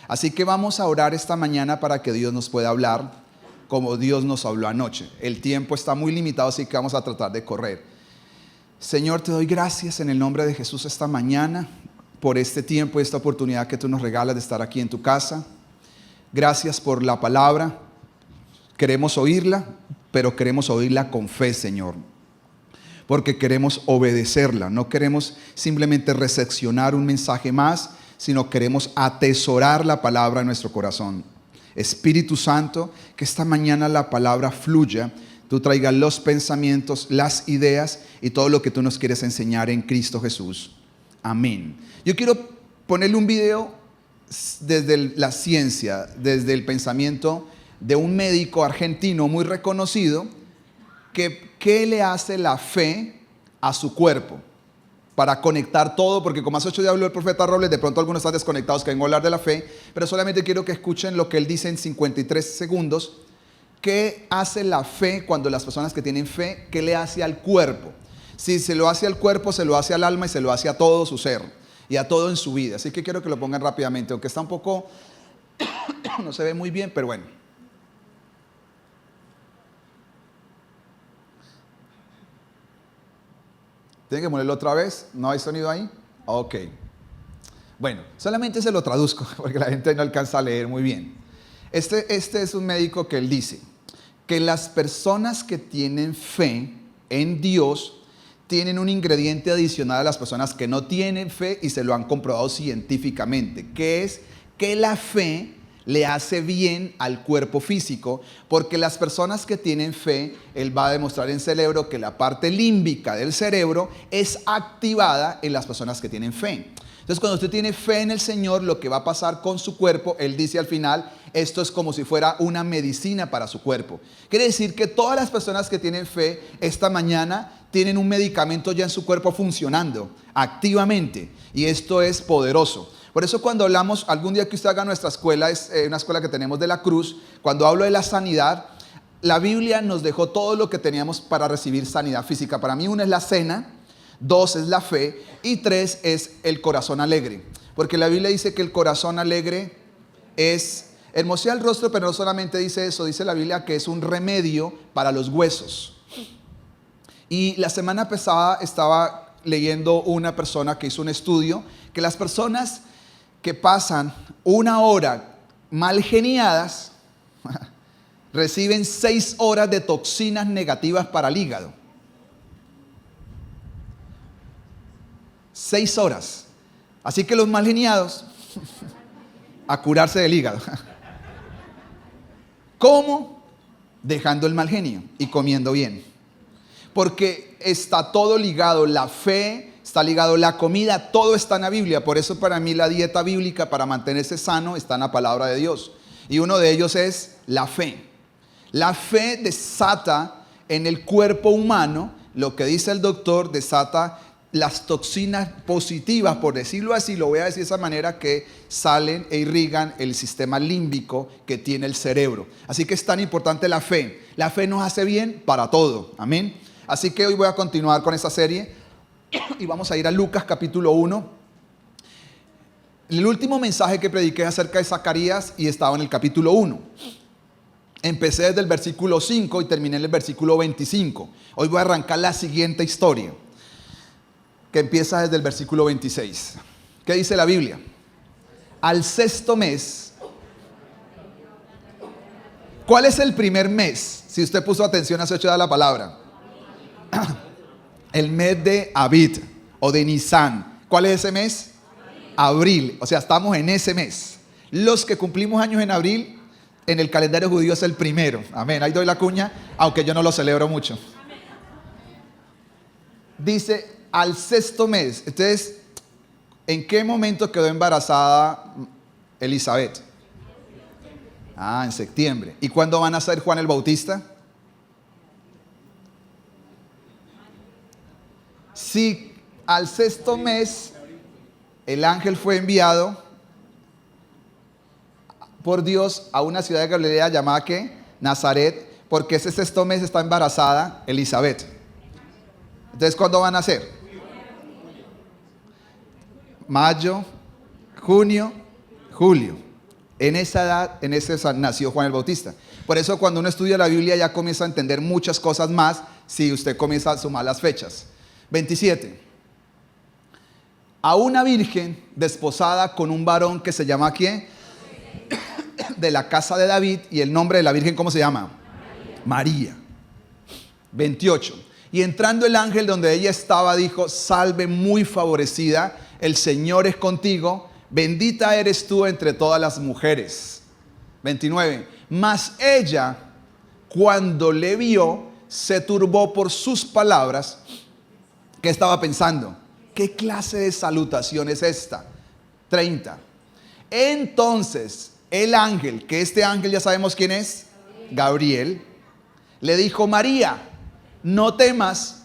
Así que vamos a orar esta mañana para que Dios nos pueda hablar como Dios nos habló anoche. El tiempo está muy limitado, así que vamos a tratar de correr. Señor, te doy gracias en el nombre de Jesús esta mañana por este tiempo y esta oportunidad que tú nos regalas de estar aquí en tu casa. Gracias por la palabra. Queremos oírla, pero queremos oírla con fe, Señor, porque queremos obedecerla. No queremos simplemente recepcionar un mensaje más, sino queremos atesorar la palabra en nuestro corazón. Espíritu Santo, que esta mañana la palabra fluya, tú traigas los pensamientos, las ideas y todo lo que tú nos quieres enseñar en Cristo Jesús. Amén. Yo quiero ponerle un video desde la ciencia, desde el pensamiento de un médico argentino muy reconocido, que ¿qué le hace la fe a su cuerpo? Para conectar todo, porque como hace 8 días habló el profeta Robles, de pronto algunos están desconectados que vengo a hablar de la fe, pero solamente quiero que escuchen lo que él dice en 53 segundos. ¿Qué hace la fe cuando las personas que tienen fe, qué le hace al cuerpo? Si se lo hace al cuerpo, se lo hace al alma y se lo hace a todo su ser y a todo en su vida. Así que quiero que lo pongan rápidamente, aunque está un poco, no se ve muy bien, pero bueno. ¿Tienen que ponerlo otra vez? ¿No hay sonido ahí? Ok. Bueno, solamente se lo traduzco porque la gente no alcanza a leer muy bien. Este es un médico que él dice que las personas que tienen fe en Dios tienen un ingrediente adicional a las personas que no tienen fe y se lo han comprobado científicamente, que es que la fe le hace bien al cuerpo físico, porque las personas que tienen fe, él va a demostrar en cerebro que la parte límbica del cerebro es activada en las personas que tienen fe. Entonces, cuando usted tiene fe en el Señor, lo que va a pasar con su cuerpo, él dice al final, esto es como si fuera una medicina para su cuerpo. Quiere decir que todas las personas que tienen fe esta mañana tienen un medicamento ya en su cuerpo funcionando activamente, y esto es poderoso. Por eso cuando hablamos, algún día que usted haga nuestra escuela, es una escuela que tenemos de la Cruz, cuando hablo de la sanidad, la Biblia nos dejó todo lo que teníamos para recibir sanidad física. Para mí, 1 es la cena, 2 es la fe y 3 es el corazón alegre. Porque la Biblia dice que el corazón alegre hermosea el rostro, pero no solamente dice eso, dice la Biblia que es un remedio para los huesos. Y la semana pasada estaba leyendo una persona que hizo un estudio, que las personas que pasan 1 hora mal geniadas reciben 6 horas de toxinas negativas para el hígado. 6 horas. Así que los mal geniados a curarse del hígado. ¿Cómo? Dejando el mal genio y comiendo bien. Porque está todo ligado, la fe está ligado, la comida, todo está en la Biblia. Por eso para mí la dieta bíblica para mantenerse sano está en la palabra de Dios. Y uno de ellos es la fe. La fe desata en el cuerpo humano, lo que dice el doctor, desata las toxinas positivas, por decirlo así, lo voy a decir de esa manera, que salen e irrigan el sistema límbico que tiene el cerebro. Así que es tan importante la fe. La fe nos hace bien para todo. Amén. Así que hoy voy a continuar con esta serie y vamos a ir a Lucas capítulo 1. El último mensaje que prediqué acerca de Zacarías y estaba en el capítulo 1. Empecé desde el versículo 5 y terminé en el versículo 25. Hoy voy a arrancar la siguiente historia, que empieza desde el versículo 26. ¿Qué dice la Biblia? Al 6º mes. ¿Cuál es el primer mes? Si usted puso atención hace 8 días a la palabra. El mes de Abib o de Nisan. ¿Cuál es ese mes? Abril. O sea, estamos en ese mes. Los que cumplimos años en abril, en el calendario judío es el primero. Amén. Ahí doy la cuña, aunque yo no lo celebro mucho. Dice al 6º mes. Entonces, ¿en qué momento quedó embarazada Elizabeth? En septiembre. ¿Y cuándo van a nacer Juan el Bautista? Si al 6º mes el ángel fue enviado por Dios a una ciudad de Galilea llamada ¿qué? Nazaret, porque ese 6º mes está embarazada Elizabeth. Entonces, ¿cuándo van a nacer? Mayo, junio, julio. En esa edad, nació Juan el Bautista. Por eso cuando uno estudia la Biblia ya comienza a entender muchas cosas más si usted comienza a sumar las fechas. 27. A una virgen desposada con un varón que se llama ¿quién? De la casa de David. Y el nombre de la virgen, ¿cómo se llama? María. 28. Y entrando el ángel donde ella estaba, dijo: salve muy favorecida, el Señor es contigo, bendita eres tú entre todas las mujeres. 29. Mas ella, cuando le vio, se turbó por sus palabras. ¿Qué estaba pensando? ¿Qué clase de salutación es esta? 30. Entonces el ángel, que este ángel ya sabemos quién es, Gabriel, le dijo: María, no temas,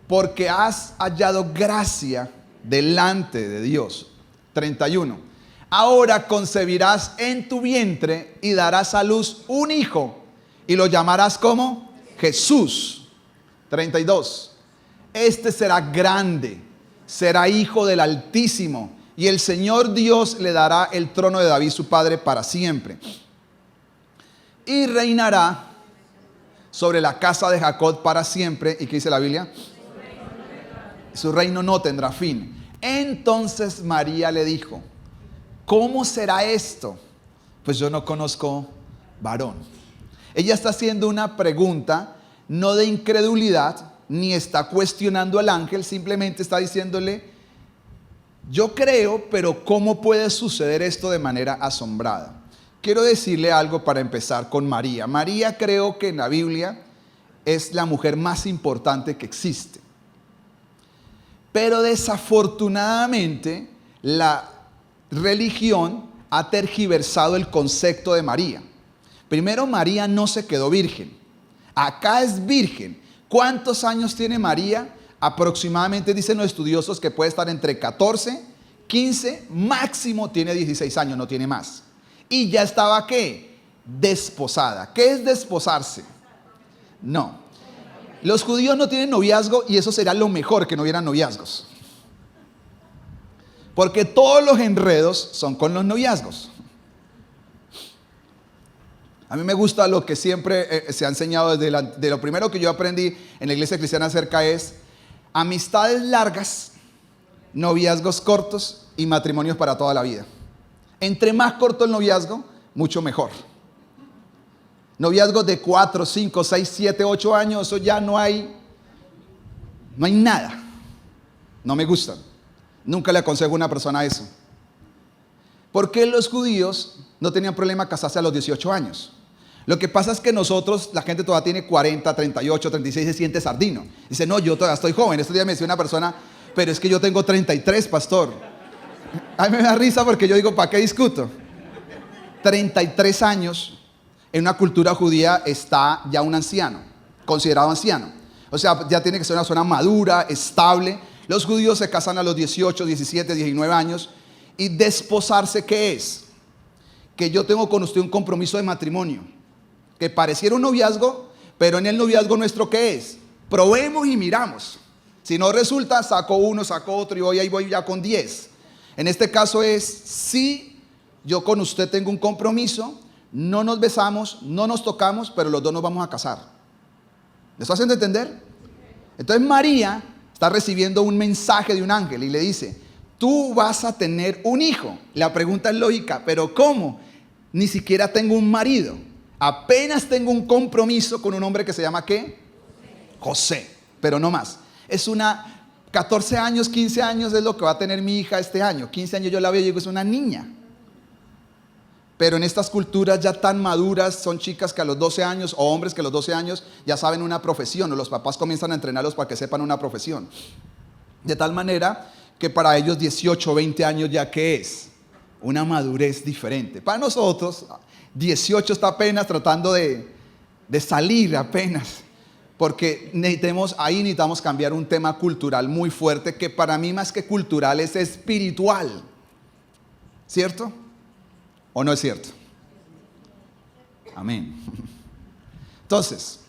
porque has hallado gracia delante de Dios. 31. Ahora concebirás en tu vientre y darás a luz un hijo y lo llamarás ¿cómo? Jesús. 32. Este será grande, será hijo del Altísimo, y el Señor Dios le dará el trono de David su padre para siempre. Y reinará sobre la casa de Jacob para siempre. ¿Y qué dice la Biblia? Su reino no tendrá fin. Entonces María le dijo: ¿cómo será esto? Pues yo no conozco varón. Ella está haciendo una pregunta, no de incredulidad, ni está cuestionando al ángel, simplemente está diciéndole: yo creo, pero ¿cómo puede suceder esto de manera asombrada? Quiero decirle algo para empezar con María. María, creo que en la Biblia es la mujer más importante que existe. Pero desafortunadamente la religión ha tergiversado el concepto de María. Primero, María no se quedó virgen. Acá es virgen. ¿Cuántos años tiene María? Aproximadamente dicen los estudiosos que puede estar entre 14, 15, máximo tiene 16 años, no tiene más. Y ya estaba ¿qué? Desposada. ¿Qué es desposarse? No. Los judíos no tienen noviazgo y eso será lo mejor, que no hubieran noviazgos. Porque todos los enredos son con los noviazgos. A mí me gusta lo que siempre se ha enseñado de lo primero que yo aprendí en la iglesia cristiana acerca es amistades largas, noviazgos cortos y matrimonios para toda la vida. Entre más corto el noviazgo, mucho mejor. Noviazgos de 4, 5, 6, 7, 8 años, eso ya no hay nada. No me gustan. Nunca le aconsejo a una persona eso. ¿Por qué los judíos no tenían problema casarse a los 18 años? Lo que pasa es que nosotros, la gente todavía tiene 40, 38, 36, se siente sardino. Dice: no, yo todavía estoy joven. Este día me decía una persona: pero es que yo tengo 33, pastor. A mí me da risa porque yo digo: ¿para qué discuto? 33 años en una cultura judía está ya un anciano, considerado anciano. O sea, ya tiene que ser una persona madura, estable. Los judíos se casan a los 18, 17, 19 años. Y desposarse, ¿qué es? Que yo tengo con usted un compromiso de matrimonio. Que pareciera un noviazgo, pero en el noviazgo nuestro, ¿qué es? Probemos y miramos. Si no resulta, saco uno, saco otro y ahí voy ya con 10. En este caso es: sí, yo con usted tengo un compromiso, no nos besamos, no nos tocamos, pero los dos nos vamos a casar. ¿Me está haciendo entender? Entonces María está recibiendo un mensaje de un ángel y le dice: tú vas a tener un hijo. La pregunta es lógica: ¿pero cómo? Ni siquiera tengo un marido. Apenas tengo un compromiso con un hombre que se llama ¿qué? José, pero no más. Es una 14 años, 15 años es lo que va a tener mi hija este año. 15 años yo la veo y digo: es una niña. Pero en estas culturas ya tan maduras, son chicas que a los 12 años o hombres que a los 12 años ya saben una profesión, o los papás comienzan a entrenarlos para que sepan una profesión. De tal manera que para ellos 18, 20 años ya ¿qué es? Una madurez diferente. Para nosotros 18 está apenas tratando de salir apenas. Porque necesitamos cambiar un tema cultural muy fuerte, que para mí más que cultural es espiritual. ¿Cierto? ¿O no es cierto? Amén. Entonces,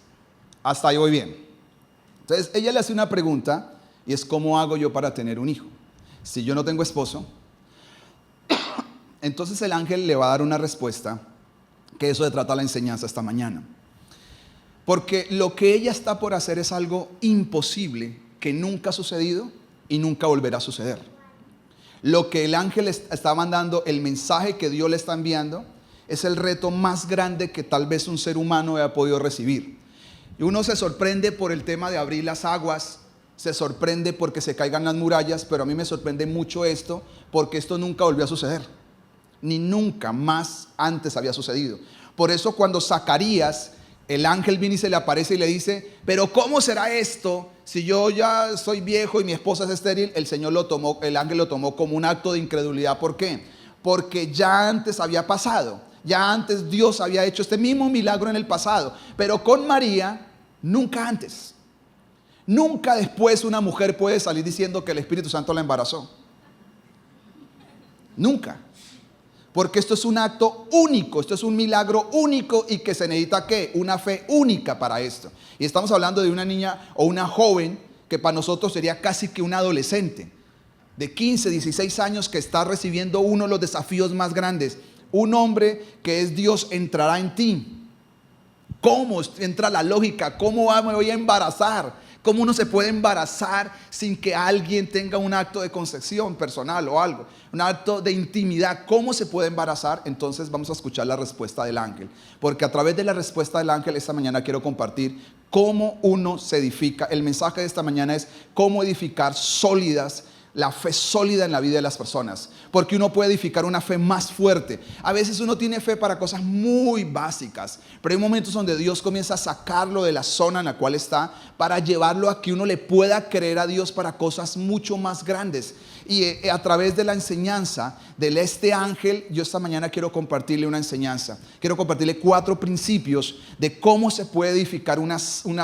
hasta ahí voy bien. Entonces, ella le hace una pregunta y es: ¿cómo hago yo para tener un hijo? Si yo no tengo esposo, Entonces el ángel le va a dar una respuesta, que eso se trata la enseñanza esta mañana. Porque lo que ella está por hacer es algo imposible, que nunca ha sucedido y nunca volverá a suceder. Lo que el ángel está mandando, el mensaje que Dios le está enviando, es el reto más grande que tal vez un ser humano haya podido recibir. Y uno se sorprende por el tema de abrir las aguas, se sorprende porque se caigan las murallas, pero a mí me sorprende mucho esto, porque esto nunca volvió a suceder, ni nunca más antes había sucedido. Por eso cuando Zacarías, el ángel viene y se le aparece y le dice, pero ¿cómo será esto si yo ya soy viejo y mi esposa es estéril? El ángel lo tomó como un acto de incredulidad. ¿Por qué? Porque ya antes había pasado, ya antes Dios había hecho este mismo milagro en el pasado, pero con María nunca antes. Nunca después una mujer puede salir diciendo que el Espíritu Santo la embarazó. Nunca. Porque esto es un acto único, esto es un milagro único y que se necesita ¿qué? Una fe única para esto. Y estamos hablando de una niña o una joven que para nosotros sería casi que una adolescente de 15, 16 años que está recibiendo uno de los desafíos más grandes. Un hombre que es Dios entrará en ti. ¿Cómo entra la lógica? ¿Cómo me voy a embarazar? ¿Cómo uno se puede embarazar sin que alguien tenga un acto de concepción personal o algo? Un acto de intimidad. ¿Cómo se puede embarazar? Entonces vamos a escuchar la respuesta del ángel. Porque a través de la respuesta del ángel esta mañana quiero compartir cómo uno se edifica. El mensaje de esta mañana es cómo edificar sólidas, la fe sólida en la vida de las personas. Porque uno puede edificar una fe más fuerte. A veces uno tiene fe para cosas muy básicas, pero hay momentos donde Dios comienza a sacarlo de la zona en la cual está para llevarlo a que uno le pueda creer a Dios para cosas mucho más grandes. Y a través de la enseñanza de este ángel, yo esta mañana quiero compartirle una enseñanza. Quiero compartirle 4 principios de cómo se puede edificar una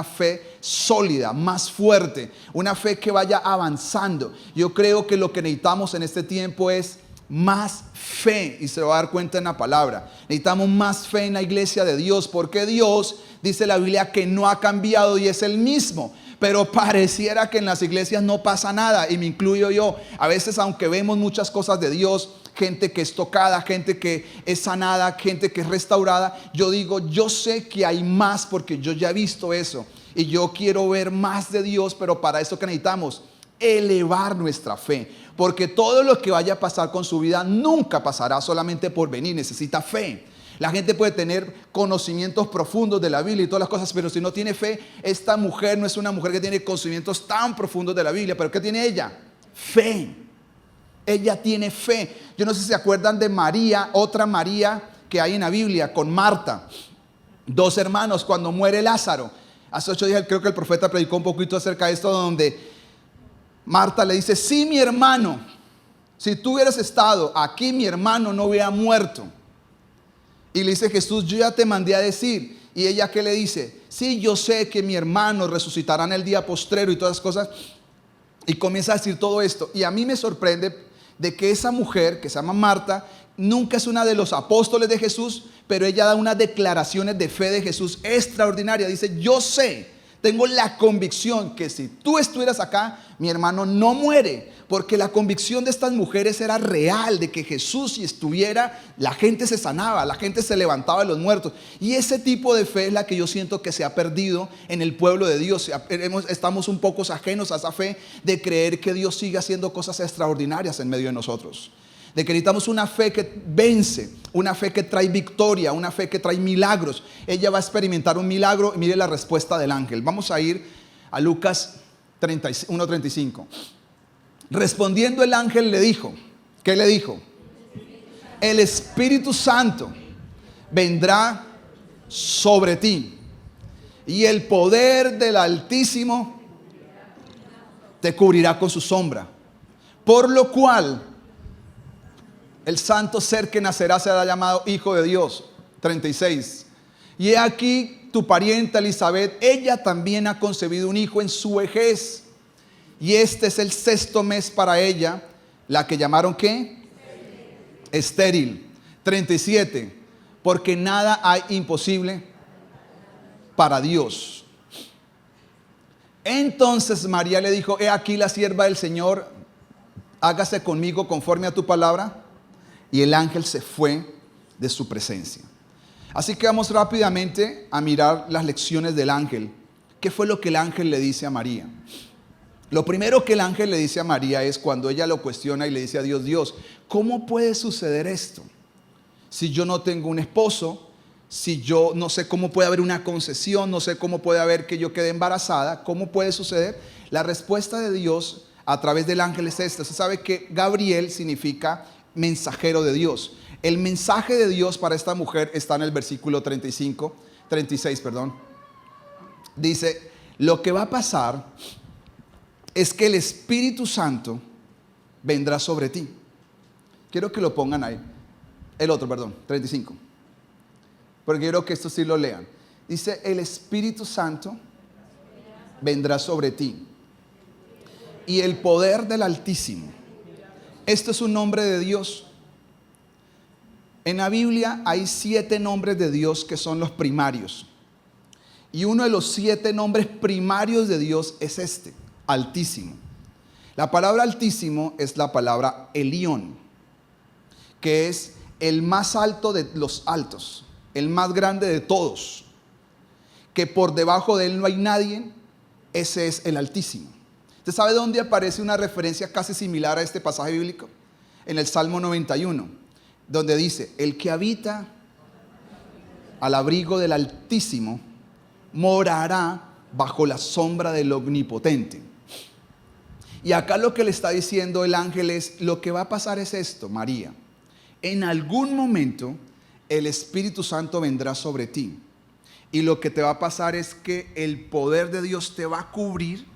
fe sólida, más fuerte, una fe que vaya avanzando. Yo creo que lo que necesitamos en este tiempo es más fe, y se va a dar cuenta en la palabra. Necesitamos más fe en la iglesia de Dios, porque Dios, dice la Biblia, que no ha cambiado y es el mismo. Pero pareciera que en las iglesias no pasa nada, y me incluyo yo. A veces, aunque vemos muchas cosas de Dios, gente que es tocada, gente que es sanada, gente que es restaurada, yo digo, yo sé que hay más porque yo ya he visto eso. Y yo quiero ver más de Dios, pero para eso que necesitamos elevar nuestra fe. Porque todo lo que vaya a pasar con su vida nunca pasará solamente por venir, necesita fe. La gente puede tener conocimientos profundos de la Biblia y todas las cosas, pero si no tiene fe, esta mujer no es una mujer que tiene conocimientos tan profundos de la Biblia. ¿Pero qué tiene ella? Fe. Ella tiene fe. Yo no sé si se acuerdan de María, otra María que hay en la Biblia, con Marta. 2 hermanos cuando muere Lázaro. Hace 8 días creo que el profeta predicó un poquito acerca de esto, donde Marta le dice, sí, mi hermano, si tú hubieras estado aquí, mi hermano no hubiera muerto. Y le dice Jesús, yo ya te mandé a decir. Y ella, ¿qué le dice? Sí, yo sé que mi hermano resucitará en el día postrero y todas las cosas. Y comienza a decir todo esto. Y a mí me sorprende de que esa mujer, que se llama Marta, nunca es una de los apóstoles de Jesús, pero ella da unas declaraciones de fe de Jesús extraordinarias. Dice, yo sé, tengo la convicción que si tú estuvieras acá, mi hermano no muere. Porque la convicción de estas mujeres era real, de que Jesús si estuviera, la gente se sanaba, la gente se levantaba de los muertos. Y ese tipo de fe es la que yo siento que se ha perdido en el pueblo de Dios. Estamos un poco ajenos a esa fe de creer que Dios sigue haciendo cosas extraordinarias en medio de nosotros. De que necesitamos una fe que vence, una fe que trae victoria, una fe que trae milagros. Ella va a experimentar un milagro y mire la respuesta del ángel. Vamos a ir a Lucas 1:35. Respondiendo el ángel le dijo, ¿qué le dijo? El Espíritu Santo vendrá sobre ti y el poder del Altísimo te cubrirá con su sombra. Por lo cual el santo ser que nacerá será llamado Hijo de Dios. 36. Y he aquí tu parienta Elizabeth, ella también ha concebido un hijo en su vejez. Y este es el 6º mes para ella, la que llamaron ¿qué? Estéril. 37. Porque nada hay imposible para Dios. Entonces María le dijo, he aquí la sierva del Señor, hágase conmigo conforme a tu palabra. y el ángel se fue de su presencia. Así que vamos rápidamente a mirar las lecciones del ángel. ¿Qué fue lo que el ángel le dice a María? Lo primero que el ángel le dice a María es cuando ella lo cuestiona y le dice a Dios, Dios, ¿cómo puede suceder esto? Si yo no tengo un esposo, si yo no sé cómo puede haber una concesión, no sé cómo puede haber que yo quede embarazada, ¿cómo puede suceder? La respuesta de Dios a través del ángel es esta. Se sabe que Gabriel significa mensajero de Dios. El mensaje de Dios para esta mujer está en el versículo 36. Dice, lo que va a pasar es que el Espíritu Santo vendrá sobre ti. Quiero que lo pongan ahí. 35. Porque quiero que esto sí lo lean. Dice, el Espíritu Santo vendrá sobre ti. Y el poder del Altísimo. Esto es un nombre de Dios. En la Biblia hay 7 nombres de Dios que son los primarios. Y uno de los 7 nombres primarios de Dios es este, Altísimo. La palabra Altísimo es la palabra Elión, que es el más alto de los altos, el más grande de todos, que por debajo de él no hay nadie. Ese es el Altísimo. ¿Usted sabe dónde aparece una referencia casi similar a este pasaje bíblico? En el Salmo 91. Donde dice, el que habita al abrigo del Altísimo morará bajo la sombra del Omnipotente. Y acá lo que le está diciendo el ángel es, lo que va a pasar es esto, María. En algún momento el Espíritu Santo vendrá sobre ti. Y lo que te va a pasar es que el poder de Dios te va a cubrir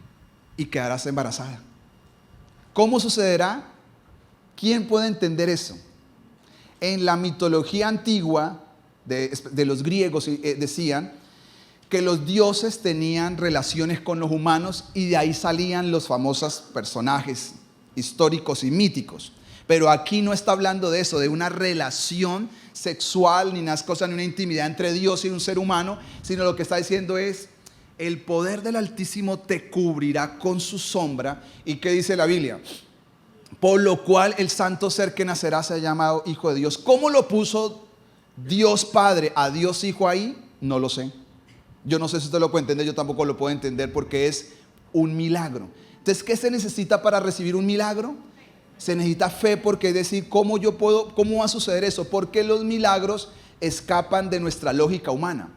y quedarás embarazada. ¿Cómo sucederá? ¿Quién puede entender eso? En la mitología antigua de los griegos decían que los dioses tenían relaciones con los humanos y de ahí salían los famosos personajes históricos y míticos. Pero aquí no está hablando de eso, de una relación sexual, ni unas cosas, ni una intimidad entre Dios y un ser humano, sino lo que está diciendo es, el poder del Altísimo te cubrirá con su sombra. ¿Y qué dice la Biblia? Por lo cual el santo ser que nacerá se ha llamado Hijo de Dios. ¿Cómo lo puso Dios Padre a Dios Hijo ahí? No lo sé. Yo no sé si usted lo puede entender, yo tampoco lo puedo entender porque es un milagro. Entonces, ¿qué se necesita para recibir un milagro? Se necesita fe, porque es decir, ¿cómo va a suceder eso? Porque los milagros escapan de nuestra lógica humana.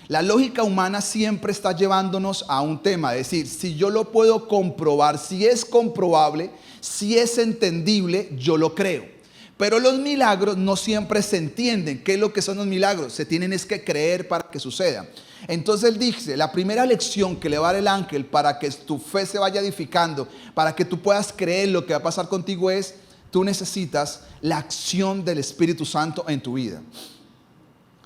La lógica humana siempre está llevándonos a un tema, es decir, si yo lo puedo comprobar, si es comprobable, si es entendible, yo lo creo. Pero los milagros no siempre se entienden. ¿Qué es lo que son los milagros? Se tienen es que creer para que suceda. Entonces él dice, la primera lección que le va a dar el ángel para que tu fe se vaya edificando, para que tú puedas creer lo que va a pasar contigo es, tú necesitas la acción del Espíritu Santo en tu vida.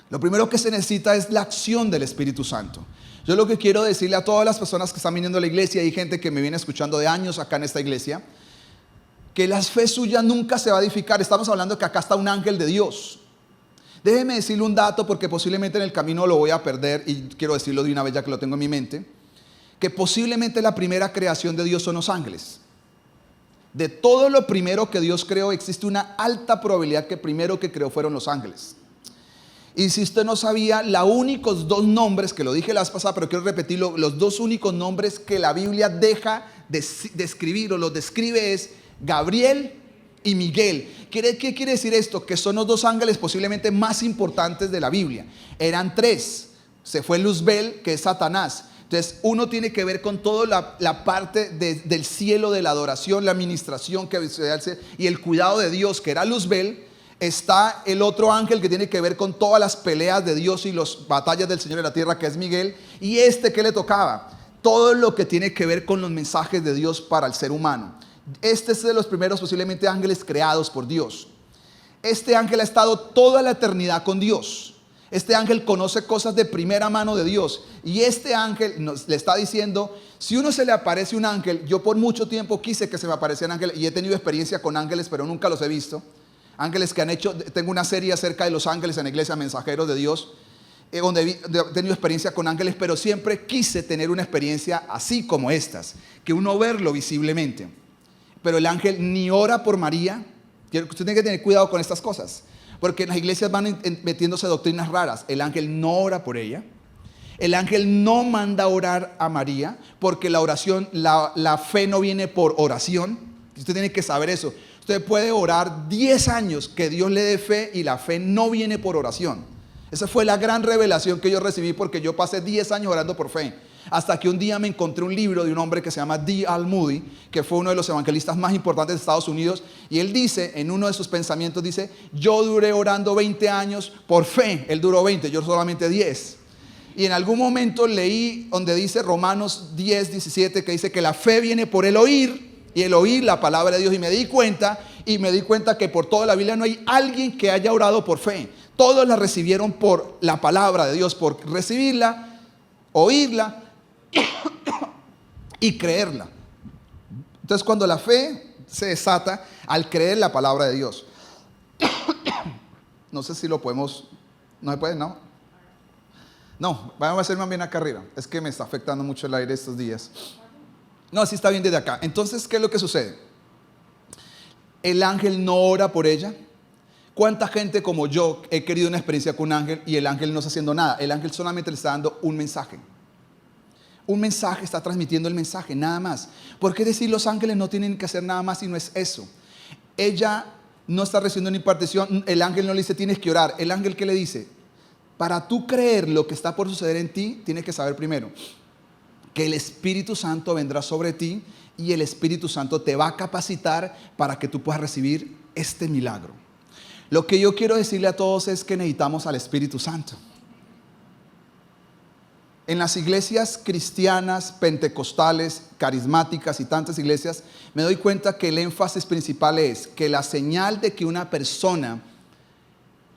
Lo primero que se necesita es la acción del Espíritu Santo. Yo lo que quiero decirle a todas las personas que están viniendo a la iglesia, hay gente que me viene escuchando de años acá en esta iglesia, que la fe suya nunca se va a edificar. Estamos hablando que acá está un ángel de Dios. Déjeme decirle un dato porque posiblemente en el camino lo voy a perder y quiero decirlo de una vez ya que lo tengo en mi mente, que posiblemente la primera creación de Dios son los ángeles. De todo lo primero que Dios creó, existe una alta probabilidad que primero que creó fueron los ángeles. Y si usted no sabía, los únicos 2 nombres, que lo dije la vez pasada, pero quiero repetirlo, los 2 únicos nombres que la Biblia deja de escribir o los describe es Gabriel y Miguel. ¿Qué quiere decir esto? Que son los 2 ángeles posiblemente más importantes de la Biblia. Eran 3. Se fue Luzbel, que es Satanás. Entonces, uno tiene que ver con toda la parte del cielo, de la adoración, la administración que y el cuidado de Dios, que era Luzbel. Está el otro ángel que tiene que ver con todas las peleas de Dios y las batallas del Señor en la tierra, que es Miguel. Y ¿qué le tocaba? Todo lo que tiene que ver con los mensajes de Dios para el ser humano. Este es de los primeros posiblemente ángeles creados por Dios. Este ángel ha estado toda la eternidad con Dios. Este ángel conoce cosas de primera mano de Dios. Y este ángel le está diciendo, si uno se le aparece un ángel, yo por mucho tiempo quise que se me aparecieran ángeles y he tenido experiencia con ángeles, pero nunca los he visto. Ángeles que han hecho, tengo una serie acerca de los ángeles en la iglesia, Mensajeros de Dios, donde he tenido experiencia con ángeles, pero siempre quise tener una experiencia así como estas, que uno verlo visiblemente. Pero el ángel ni ora por María, Usted tiene que tener cuidado con estas cosas, porque en las iglesias van metiéndose doctrinas raras. El ángel no ora por ella. El ángel no manda a orar a María, porque la oración, la fe no viene por oración. Usted tiene que saber eso. Usted puede orar 10 años que Dios le dé fe y la fe no viene por oración. Esa fue la gran revelación que yo recibí, porque yo pasé 10 años orando por fe. Hasta que un día me encontré un libro de un hombre que se llama D.L. Moody, que fue uno de los evangelistas más importantes de Estados Unidos. Y él dice, en uno de sus pensamientos, dice: yo duré orando 20 años por fe. Él duró 20, yo solamente 10. Y en algún momento leí donde dice Romanos 10, 17, que dice que la fe viene por el oír, y el oír la palabra de Dios. Y me di cuenta que por toda la Biblia no hay alguien que haya orado por fe. Todos la recibieron por la palabra de Dios, por recibirla, oírla y creerla. Entonces, cuando la fe se desata al creer la palabra de Dios. No sé si lo podemos. No se puede, ¿no? No, vamos a hacer más bien acá arriba. Es que me está afectando mucho el aire estos días. No, sí está bien desde acá. Entonces, ¿qué es lo que sucede? El ángel no ora por ella. ¿Cuánta gente como yo he querido una experiencia con un ángel y el ángel no está haciendo nada? El ángel solamente le está dando un mensaje. Un mensaje, está transmitiendo el mensaje, nada más. ¿Por qué decir los ángeles no tienen que hacer nada más y no es eso? Ella no está recibiendo una impartición. El ángel no le dice tienes que orar. El ángel, ¿qué le dice? Para tú creer lo que está por suceder en ti, tienes que saber primero que el Espíritu Santo vendrá sobre ti y el Espíritu Santo te va a capacitar para que tú puedas recibir este milagro. Lo que yo quiero decirle a todos es que necesitamos al Espíritu Santo. En las iglesias cristianas, pentecostales, carismáticas y tantas iglesias, me doy cuenta que el énfasis principal es que la señal de que una persona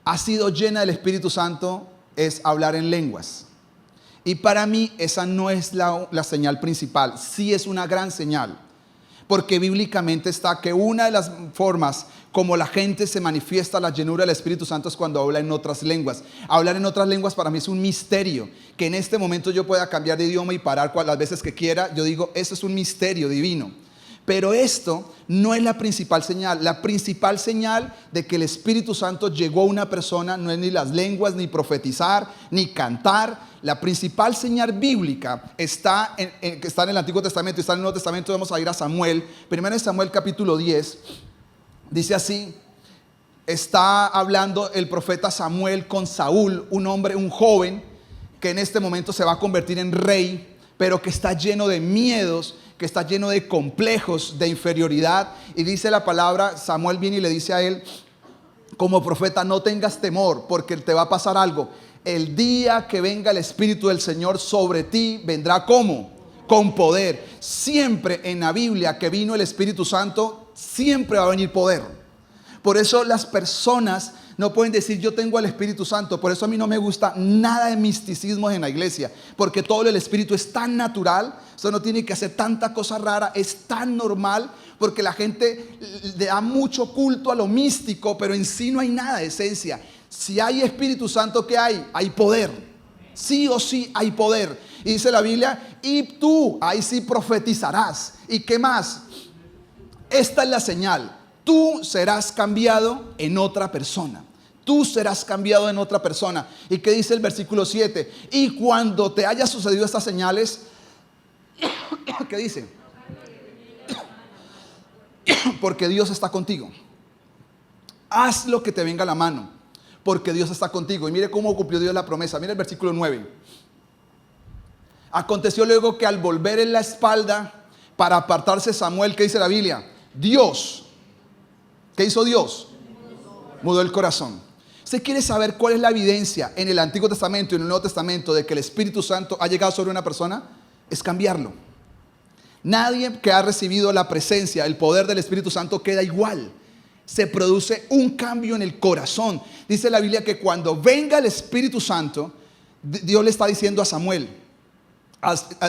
ha sido llena del Espíritu Santo es hablar en lenguas. Y para mí esa no es la señal principal. Sí es una gran señal, porque bíblicamente está que una de las formas como la gente se manifiesta la llenura del Espíritu Santo es cuando habla en otras lenguas. Hablar en otras lenguas para mí es un misterio. Que en este momento yo pueda cambiar de idioma y parar las veces que quiera, yo digo, eso es un misterio divino. Pero esto no es la principal señal. La principal señal de que el Espíritu Santo llegó a una persona no es ni las lenguas, ni profetizar, ni cantar. La principal señal bíblica que está en el Antiguo Testamento y está en el Nuevo Testamento. Vamos a ir a Samuel. Primero en Samuel capítulo 10. Dice así, está hablando el profeta Samuel con Saúl, un hombre, un joven que en este momento se va a convertir en rey, pero que está lleno de miedos, que está lleno de complejos, de inferioridad. Y dice la palabra, Samuel viene y le dice a él, como profeta, no tengas temor, porque te va a pasar algo. El día que venga el Espíritu del Señor sobre ti, vendrá ¿cómo? Con poder. Siempre en la Biblia que vino el Espíritu Santo, siempre va a venir poder. Por eso las personas no pueden decir yo tengo al Espíritu Santo. Por eso a mí no me gusta nada de misticismos en la iglesia, porque todo el Espíritu es tan natural. Eso no tiene que hacer tanta cosa rara, es tan normal, porque la gente le da mucho culto a lo místico, pero en sí no hay nada de esencia. Si hay Espíritu Santo, ¿qué hay? Hay poder. Sí o sí hay poder. Y dice la Biblia, y tú ahí sí profetizarás. ¿Y qué más? Esta es la señal. Tú serás cambiado en otra persona. Tú serás cambiado en otra persona. ¿Y qué dice el versículo 7? Y cuando te haya sucedido estas señales, ¿qué dice? Porque Dios está contigo. Haz lo que te venga a la mano, porque Dios está contigo. Y mire cómo cumplió Dios la promesa. Mire el versículo 9. Aconteció luego que al volver en la espalda para apartarse Samuel, ¿qué dice la Biblia? Dios, ¿qué hizo Dios? Mudó el corazón. ¿Usted quiere saber cuál es la evidencia en el Antiguo Testamento y en el Nuevo Testamento de que el Espíritu Santo ha llegado sobre una persona? Es cambiarlo. Nadie que ha recibido la presencia, el poder del Espíritu Santo queda igual. Se produce un cambio en el corazón. Dice la Biblia que cuando venga el Espíritu Santo, Dios le está diciendo a Samuel,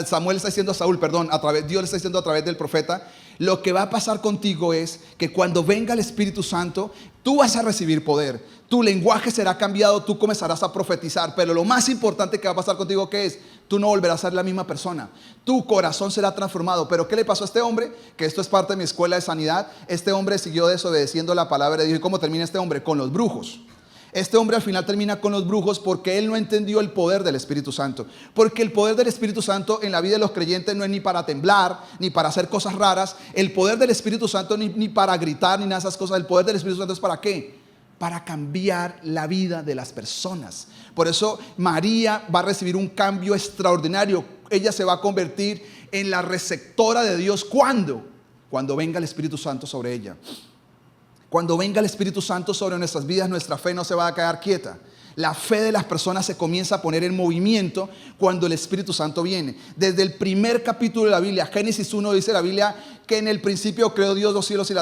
Samuel está diciendo a Saúl, perdón, Dios le está diciendo a través del profeta, Lo que va a pasar contigo es que cuando venga el Espíritu Santo, tú vas a recibir poder. Tu lenguaje será cambiado, tú comenzarás a profetizar. Pero lo más importante que va a pasar contigo, ¿qué es? Tú no volverás a ser la misma persona. Tu corazón será transformado. ¿Pero qué le pasó a este hombre? Que esto es parte de mi escuela de sanidad. Este hombre siguió desobedeciendo la palabra de Dios. ¿Y cómo termina este hombre? Con los brujos. Este hombre al final termina con los brujos porque él no entendió el poder del Espíritu Santo. Porque el poder del Espíritu Santo en la vida de los creyentes no es ni para temblar, ni para hacer cosas raras. El poder del Espíritu Santo ni para gritar, ni nada de esas cosas. El poder del Espíritu Santo es ¿para qué? Para cambiar la vida de las personas. Por eso María va a recibir un cambio extraordinario. Ella se va a convertir en la receptora de Dios. ¿Cuándo? Cuando venga el Espíritu Santo sobre ella. Cuando venga el Espíritu Santo sobre nuestras vidas, nuestra fe no se va a quedar quieta. La fe de las personas se comienza a poner en movimiento cuando el Espíritu Santo viene. Desde el primer capítulo de la Biblia, Génesis 1, dice la Biblia que en el principio creó Dios los cielos y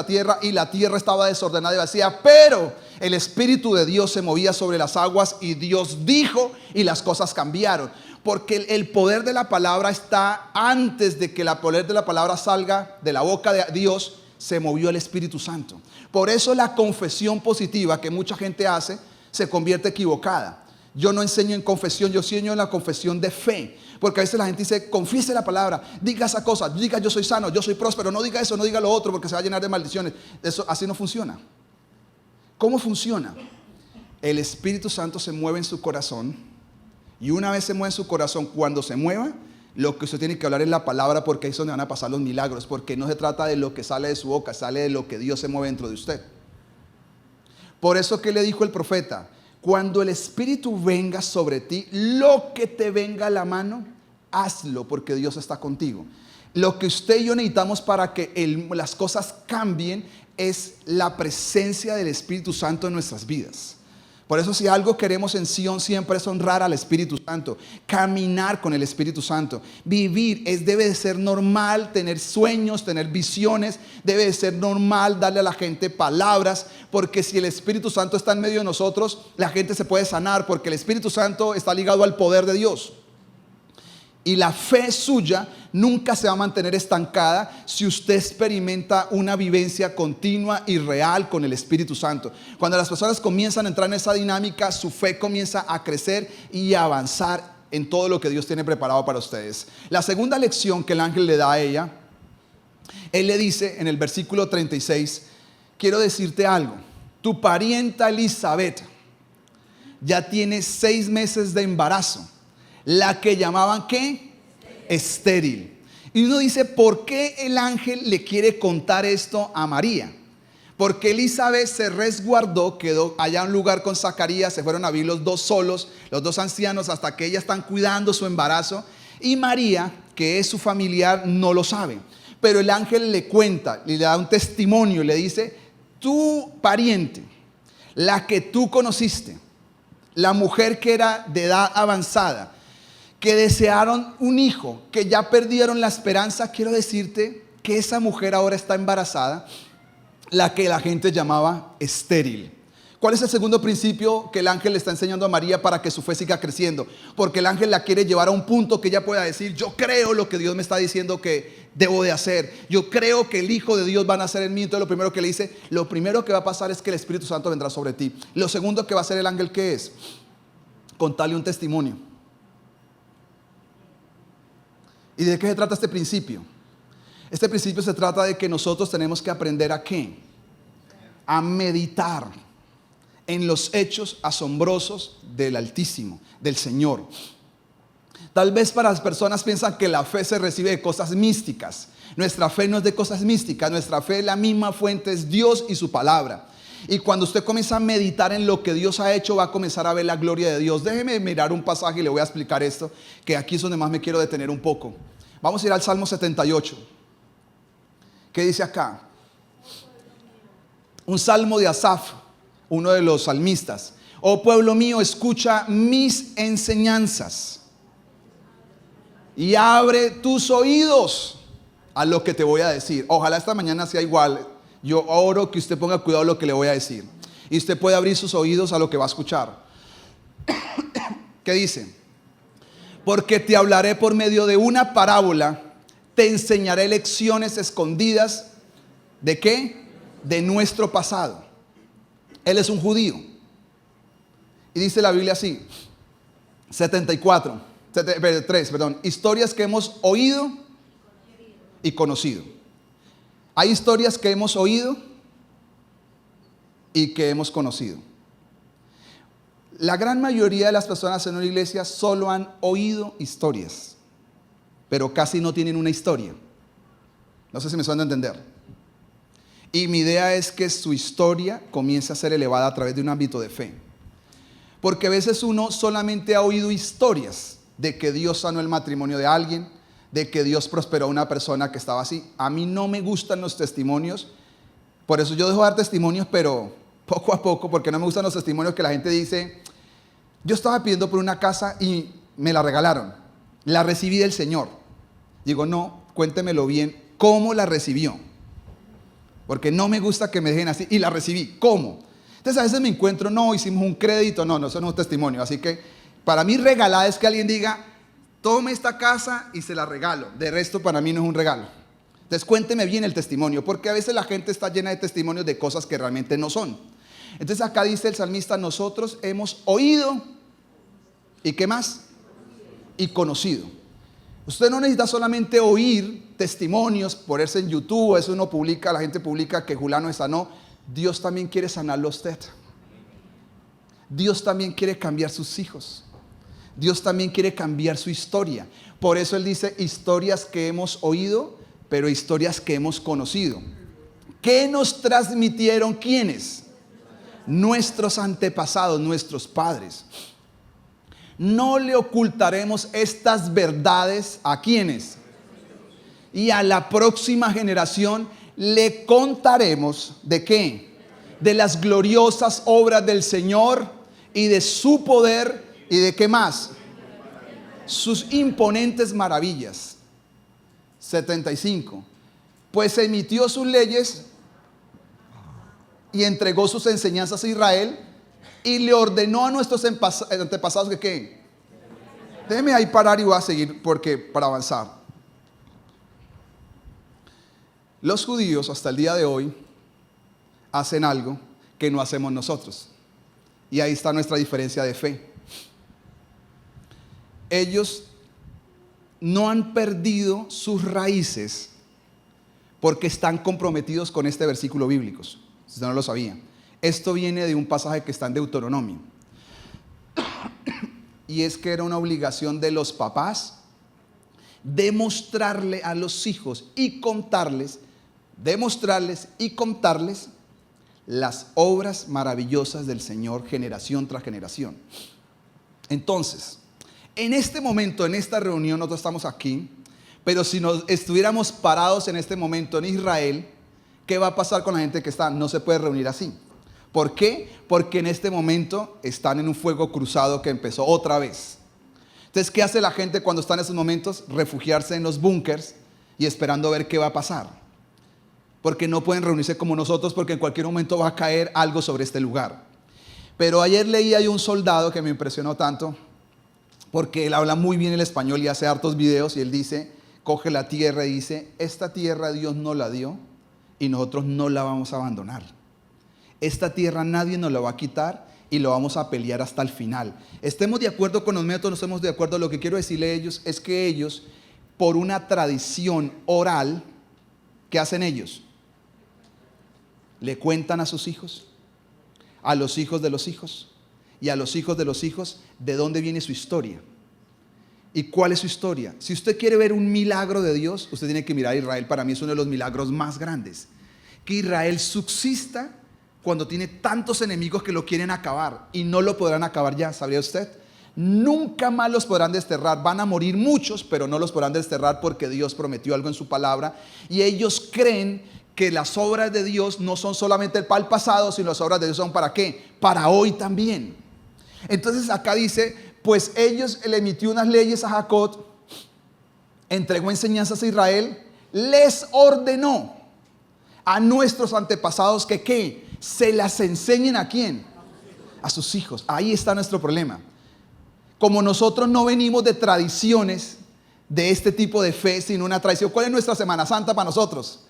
la tierra estaba desordenada y vacía, pero el Espíritu de Dios se movía sobre las aguas y Dios dijo y las cosas cambiaron. Porque el poder de la palabra está antes de que el poder de la palabra salga de la boca de Dios. Se movió el Espíritu Santo. Por eso la confesión positiva que mucha gente hace se convierte equivocada. Yo no enseño en confesión, yo enseño en la confesión de fe. Porque a veces la gente dice, confiese la palabra, diga esa cosa, diga yo soy sano, yo soy próspero, no diga eso, no diga lo otro porque se va a llenar de maldiciones. Eso así no funciona. ¿Cómo funciona? El Espíritu Santo se mueve en su corazón y una vez se mueve en su corazón, cuando se mueva, lo que usted tiene que hablar es la palabra, porque ahí es donde van a pasar los milagros, porque no se trata de lo que sale de su boca, sale de lo que Dios se mueve dentro de usted. Por eso que le dijo el profeta, cuando el Espíritu venga sobre ti, lo que te venga a la mano, hazlo, porque Dios está contigo. Lo que usted y yo necesitamos para que las cosas cambien es la presencia del Espíritu Santo en nuestras vidas. Por eso si algo queremos en Sion siempre es honrar al Espíritu Santo, caminar con el Espíritu Santo, vivir, debe de ser normal tener sueños, tener visiones, debe de ser normal darle a la gente palabras, porque si el Espíritu Santo está en medio de nosotros, la gente se puede sanar, porque el Espíritu Santo está ligado al poder de Dios. Y la fe suya nunca se va a mantener estancada si usted experimenta una vivencia continua y real con el Espíritu Santo. Cuando las personas comienzan a entrar en esa dinámica, su fe comienza a crecer y a avanzar en todo lo que Dios tiene preparado para ustedes. La segunda lección que el ángel le da a ella, él le dice en el versículo 36, quiero decirte algo, tu parienta Elizabeth ya tiene 6 meses de embarazo. La que llamaban ¿qué? Estéril. Y uno dice, ¿por qué el ángel le quiere contar esto a María? Porque Elizabeth se resguardó, quedó allá en un lugar con Zacarías, se fueron a vivir los dos solos, los dos ancianos, hasta que ellas están cuidando su embarazo. Y María, que es su familiar, no lo sabe. Pero el ángel le cuenta, le da un testimonio, le dice, tu pariente, la que tú conociste, la mujer que era de edad avanzada, que desearon un hijo, que ya perdieron la esperanza, quiero decirte que esa mujer ahora está embarazada, la que la gente llamaba estéril. ¿Cuál es el segundo principio que el ángel le está enseñando a María para que su fe siga creciendo? Porque el ángel la quiere llevar a un punto que ella pueda decir, yo creo lo que Dios me está diciendo que debo de hacer, yo creo que el Hijo de Dios va a nacer en mí. Entonces lo primero que le dice, lo primero que va a pasar es que el Espíritu Santo vendrá sobre ti. Lo segundo que va a hacer el ángel, ¿qué es? Contarle un testimonio. ¿Y de qué se trata este principio? Este principio se trata de que nosotros tenemos que aprender ¿a qué? A meditar en los hechos asombrosos del Altísimo, del Señor. Tal vez para las personas piensan que la fe se recibe de cosas místicas. Nuestra fe no es de cosas místicas, nuestra fe, la misma fuente es Dios y su palabra. Y cuando usted comienza a meditar en lo que Dios ha hecho, va a comenzar a ver la gloria de Dios. Déjeme mirar un pasaje y le voy a explicar esto, que aquí es donde más me quiero detener un poco. Vamos a ir al Salmo 78. ¿Qué dice acá? Un salmo de Asaf, uno de los salmistas. Oh pueblo mío, escucha mis enseñanzas y abre tus oídos a lo que te voy a decir. Ojalá esta mañana sea igual. Yo oro que usted ponga cuidado a lo que le voy a decir. Y usted puede abrir sus oídos a lo que va a escuchar. ¿Qué dice? Porque te hablaré por medio de una parábola, te enseñaré lecciones escondidas. ¿De qué? De nuestro pasado. Él es un judío. Y dice la Biblia así, 3, historias que hemos oído y conocido. Hay historias que hemos oído y que hemos conocido. La gran mayoría de las personas en una iglesia solo han oído historias, pero casi no tienen una historia. No sé si me suena a entender. Y mi idea es que su historia comience a ser elevada a través de un ámbito de fe. Porque a veces uno solamente ha oído historias de que Dios sanó el matrimonio de alguien, de que Dios prosperó a una persona que estaba así. A mí no me gustan los testimonios, por eso yo dejo de dar testimonios, pero poco a poco, porque no me gustan los testimonios que la gente dice, yo estaba pidiendo por una casa y me la regalaron, la recibí del Señor. Digo, no, cuéntemelo bien, ¿cómo la recibió? Porque no me gusta que me dejen así, y la recibí, ¿cómo? Entonces a veces me encuentro, no, hicimos un crédito, no, eso no es un testimonio. Así que para mí regalada es que alguien diga, tome esta casa y se la regalo. De resto para mí no es un regalo. Entonces cuénteme bien el testimonio, porque a veces la gente está llena de testimonios de cosas que realmente no son. Entonces acá dice el salmista, nosotros hemos oído, ¿y qué más? Y conocido. Usted no necesita solamente oír testimonios, ponerse en YouTube, eso uno publica, la gente publica que Julano sanó. Dios también quiere sanarlo a usted. Dios también quiere cambiar sus hijos. Dios también quiere cambiar su historia. Por eso Él dice, historias que hemos oído, pero historias que hemos conocido. ¿Qué nos transmitieron quiénes? Nuestros antepasados, nuestros padres. No le ocultaremos estas verdades a quiénes. Y a la próxima generación le contaremos ¿de qué? De las gloriosas obras del Señor y de su poder y de qué más. Sus imponentes maravillas. 75. Pues emitió sus leyes y entregó sus enseñanzas a Israel y le ordenó a nuestros antepasados que ¿qué? Déjeme ahí parar y voy a seguir para avanzar. Los judíos hasta el día de hoy hacen algo que no hacemos nosotros. Y ahí está nuestra diferencia de fe. Ellos no han perdido sus raíces porque están comprometidos con este versículo bíblico. Si usted no lo sabía. Esto viene de un pasaje que está en Deuteronomio. Y es que era una obligación de los papás demostrarle a los hijos y contarles las obras maravillosas del Señor generación tras generación. Entonces, en este momento, en esta reunión, nosotros estamos aquí, pero si nos estuviéramos parados en este momento en Israel, ¿qué va a pasar con la gente que está? No se puede reunir así. ¿Por qué? Porque en este momento están en un fuego cruzado que empezó otra vez. Entonces, ¿qué hace la gente cuando está en esos momentos? Refugiarse en los búnkers y esperando a ver qué va a pasar. Porque no pueden reunirse como nosotros, porque en cualquier momento va a caer algo sobre este lugar. Pero ayer leí ahí un soldado que me impresionó tanto, porque él habla muy bien el español y hace hartos videos, y él dice, coge la tierra y dice, esta tierra Dios nos la dio y nosotros no la vamos a abandonar. Esta tierra nadie nos la va a quitar y lo vamos a pelear hasta el final. Estemos de acuerdo con los métodos, no estemos de acuerdo. Lo que quiero decirle a ellos es que ellos, por una tradición oral, ¿qué hacen ellos? Le cuentan a sus hijos, a los hijos de los hijos y a los hijos de los hijos de dónde viene su historia. ¿Y cuál es su historia? Si usted quiere ver un milagro de Dios, usted tiene que mirar a Israel. Para mí es uno de los milagros más grandes. Que Israel subsista cuando tiene tantos enemigos que lo quieren acabar y no lo podrán acabar ya, ¿sabía usted? Nunca más los podrán desterrar. Van a morir muchos, pero no los podrán desterrar porque Dios prometió algo en su palabra. Y ellos creen que las obras de Dios no son solamente para el pasado, sino las obras de Dios son ¿para qué? Para hoy también. Entonces acá dice, pues ellos le emitió unas leyes a Jacob, entregó enseñanzas a Israel, les ordenó a nuestros antepasados que ¿qué? Se las enseñen ¿a quién? A sus hijos. Ahí está nuestro problema. Como nosotros no venimos de tradiciones de este tipo de fe sin una traición. ¿Cuál es nuestra Semana Santa para nosotros?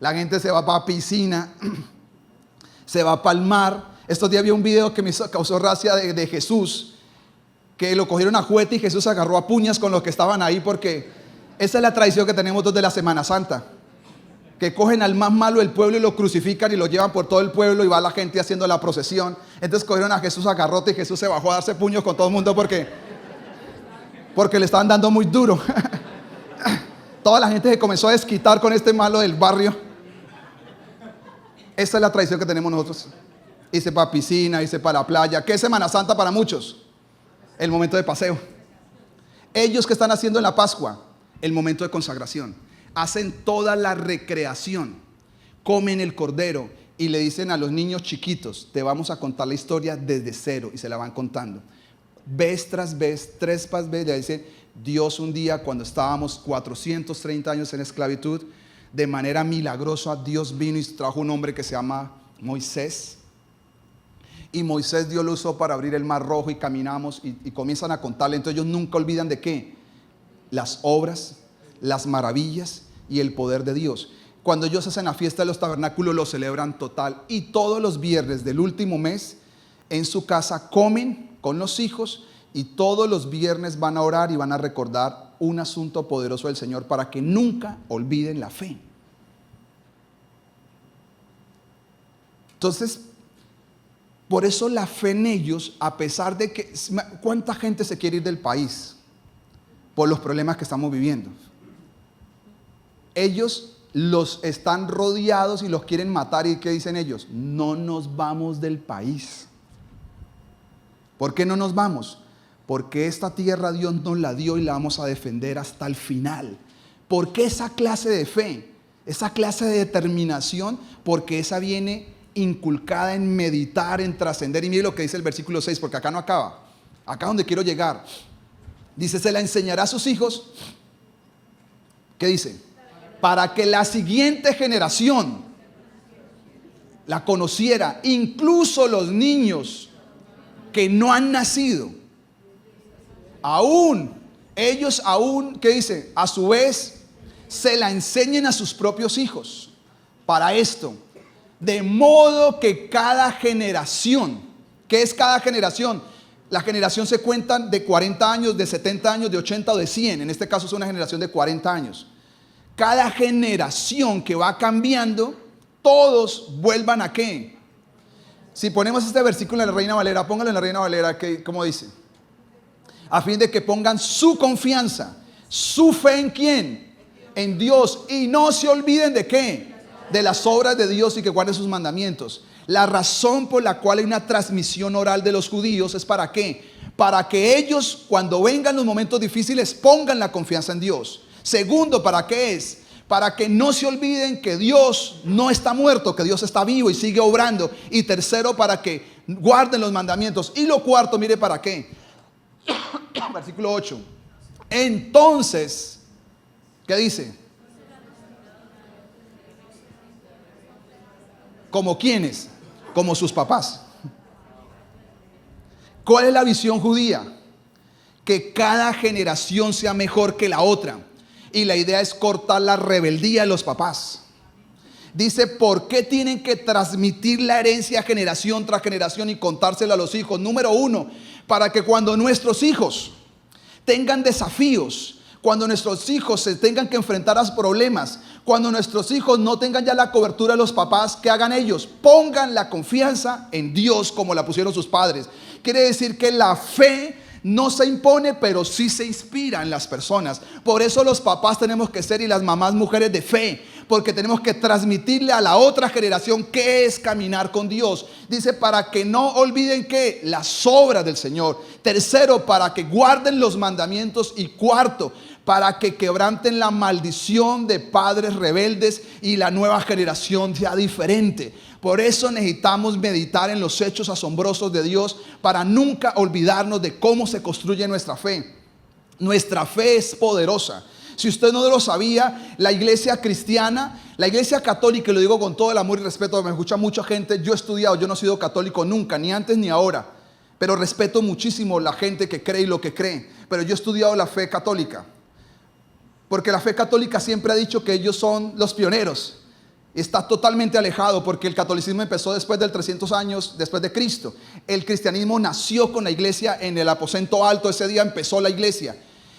La gente se va para piscina, se va para el mar. Estos días vi un video que me causó gracia de Jesús, que lo cogieron a juguete y Jesús agarró a puñas con los que estaban ahí, porque esa es la tradición que tenemos todos de la Semana Santa, que cogen al más malo del pueblo y lo crucifican y lo llevan por todo el pueblo y va la gente haciendo la procesión. Entonces cogieron a Jesús a garrote y Jesús se bajó a darse puños con todo el mundo porque le estaban dando muy duro. Toda la gente se comenzó a desquitar con este malo del barrio. Esta es la tradición que tenemos nosotros. Irse para piscina, irse para la playa. ¿Qué es Semana Santa para muchos? El momento de paseo. Ellos que están haciendo en la Pascua, el momento de consagración. Hacen toda la recreación. Comen el cordero y le dicen a los niños chiquitos, te vamos a contar la historia desde cero, y se la van contando. Vez tras vez, tres veces, le dicen, Dios un día cuando estábamos 430 años en esclavitud, de manera milagrosa Dios vino y trajo un hombre que se llama Moisés. Y Moisés Dios lo usó para abrir el mar rojo y caminamos y comienzan a contarle. Entonces ellos nunca olvidan de qué. Las obras, las maravillas y el poder de Dios. Cuando ellos hacen la fiesta de los tabernáculos lo celebran total. Y todos los viernes del último mes en su casa comen con los hijos. Y todos los viernes van a orar y van a recordar un asunto poderoso del Señor para que nunca olviden la fe. Entonces, por eso la fe en ellos, a pesar de que, ¿cuánta gente se quiere ir del país por los problemas que estamos viviendo? Ellos los están rodeados y los quieren matar. ¿Y qué dicen ellos? No nos vamos del país. ¿Por qué no nos vamos? Porque esta tierra Dios nos la dio y la vamos a defender hasta el final. ¿Por qué esa clase de fe? Esa clase de determinación, porque esa viene inculcada en meditar, en trascender. Y mire lo que dice el versículo 6, porque acá no acaba. Acá donde quiero llegar. Dice, se la enseñará a sus hijos. ¿Qué dice? Para que la siguiente generación la conociera, incluso los niños que no han nacido. Ellos aún, ¿qué dice? A su vez, se la enseñen a sus propios hijos. Para esto, de modo que cada generación, ¿qué es cada generación? La generación se cuentan de 40 años, de 70 años, de 80 o de 100. En este caso es una generación de 40 años. Cada generación que va cambiando, todos vuelvan a ¿qué? Si ponemos este versículo en la Reina Valera, póngalo en la Reina Valera, ¿cómo dice? A fin de que pongan su confianza, su fe en ¿quién? En Dios. Y no se olviden de ¿qué? De las obras de Dios y que guarden sus mandamientos. La razón por la cual hay una transmisión oral de los judíos es ¿para qué? Para que ellos, cuando vengan los momentos difíciles, pongan la confianza en Dios. Segundo, ¿para qué es? Para que no se olviden que Dios no está muerto, que Dios está vivo y sigue obrando. Y tercero, para que guarden los mandamientos. Y lo cuarto, mire para qué. Versículo 8. Entonces, ¿qué dice? ¿Como quiénes? Como sus papás. ¿Cuál es la visión judía? Que cada generación sea mejor que la otra. Y la idea es cortar la rebeldía de los papás. Dice, ¿por qué tienen que transmitir la herencia generación tras generación y contársela a los hijos? Número uno, para que cuando nuestros hijos tengan desafíos, cuando nuestros hijos se tengan que enfrentar a problemas, cuando nuestros hijos no tengan ya la cobertura de los papás, ¿qué hagan ellos? Pongan la confianza en Dios como la pusieron sus padres. Quiere decir que la fe no se impone, pero sí se inspira en las personas. Por eso los papás tenemos que ser, y las mamás, mujeres de fe, porque tenemos que transmitirle a la otra generación qué es caminar con Dios. Dice, para que no olviden que las obras del Señor. Tercero, para que guarden los mandamientos. Y cuarto, para que quebranten la maldición de padres rebeldes y la nueva generación sea diferente. Por eso necesitamos meditar en los hechos asombrosos de Dios para nunca olvidarnos de cómo se construye nuestra fe. Nuestra fe es poderosa. Si usted no lo sabía, la iglesia cristiana, la iglesia católica, y lo digo con todo el amor y respeto, me escucha mucha gente, yo he estudiado, yo no he sido católico nunca, ni antes ni ahora, pero respeto muchísimo la gente que cree y lo que cree, pero yo he estudiado la fe católica. porque la fe católica siempre ha dicho que ellos son los pioneros. Está totalmente alejado porque el catolicismo empezó después del 300 años después de Cristo. El cristianismo nació con la iglesia en el aposento alto. Ese día empezó la iglesia.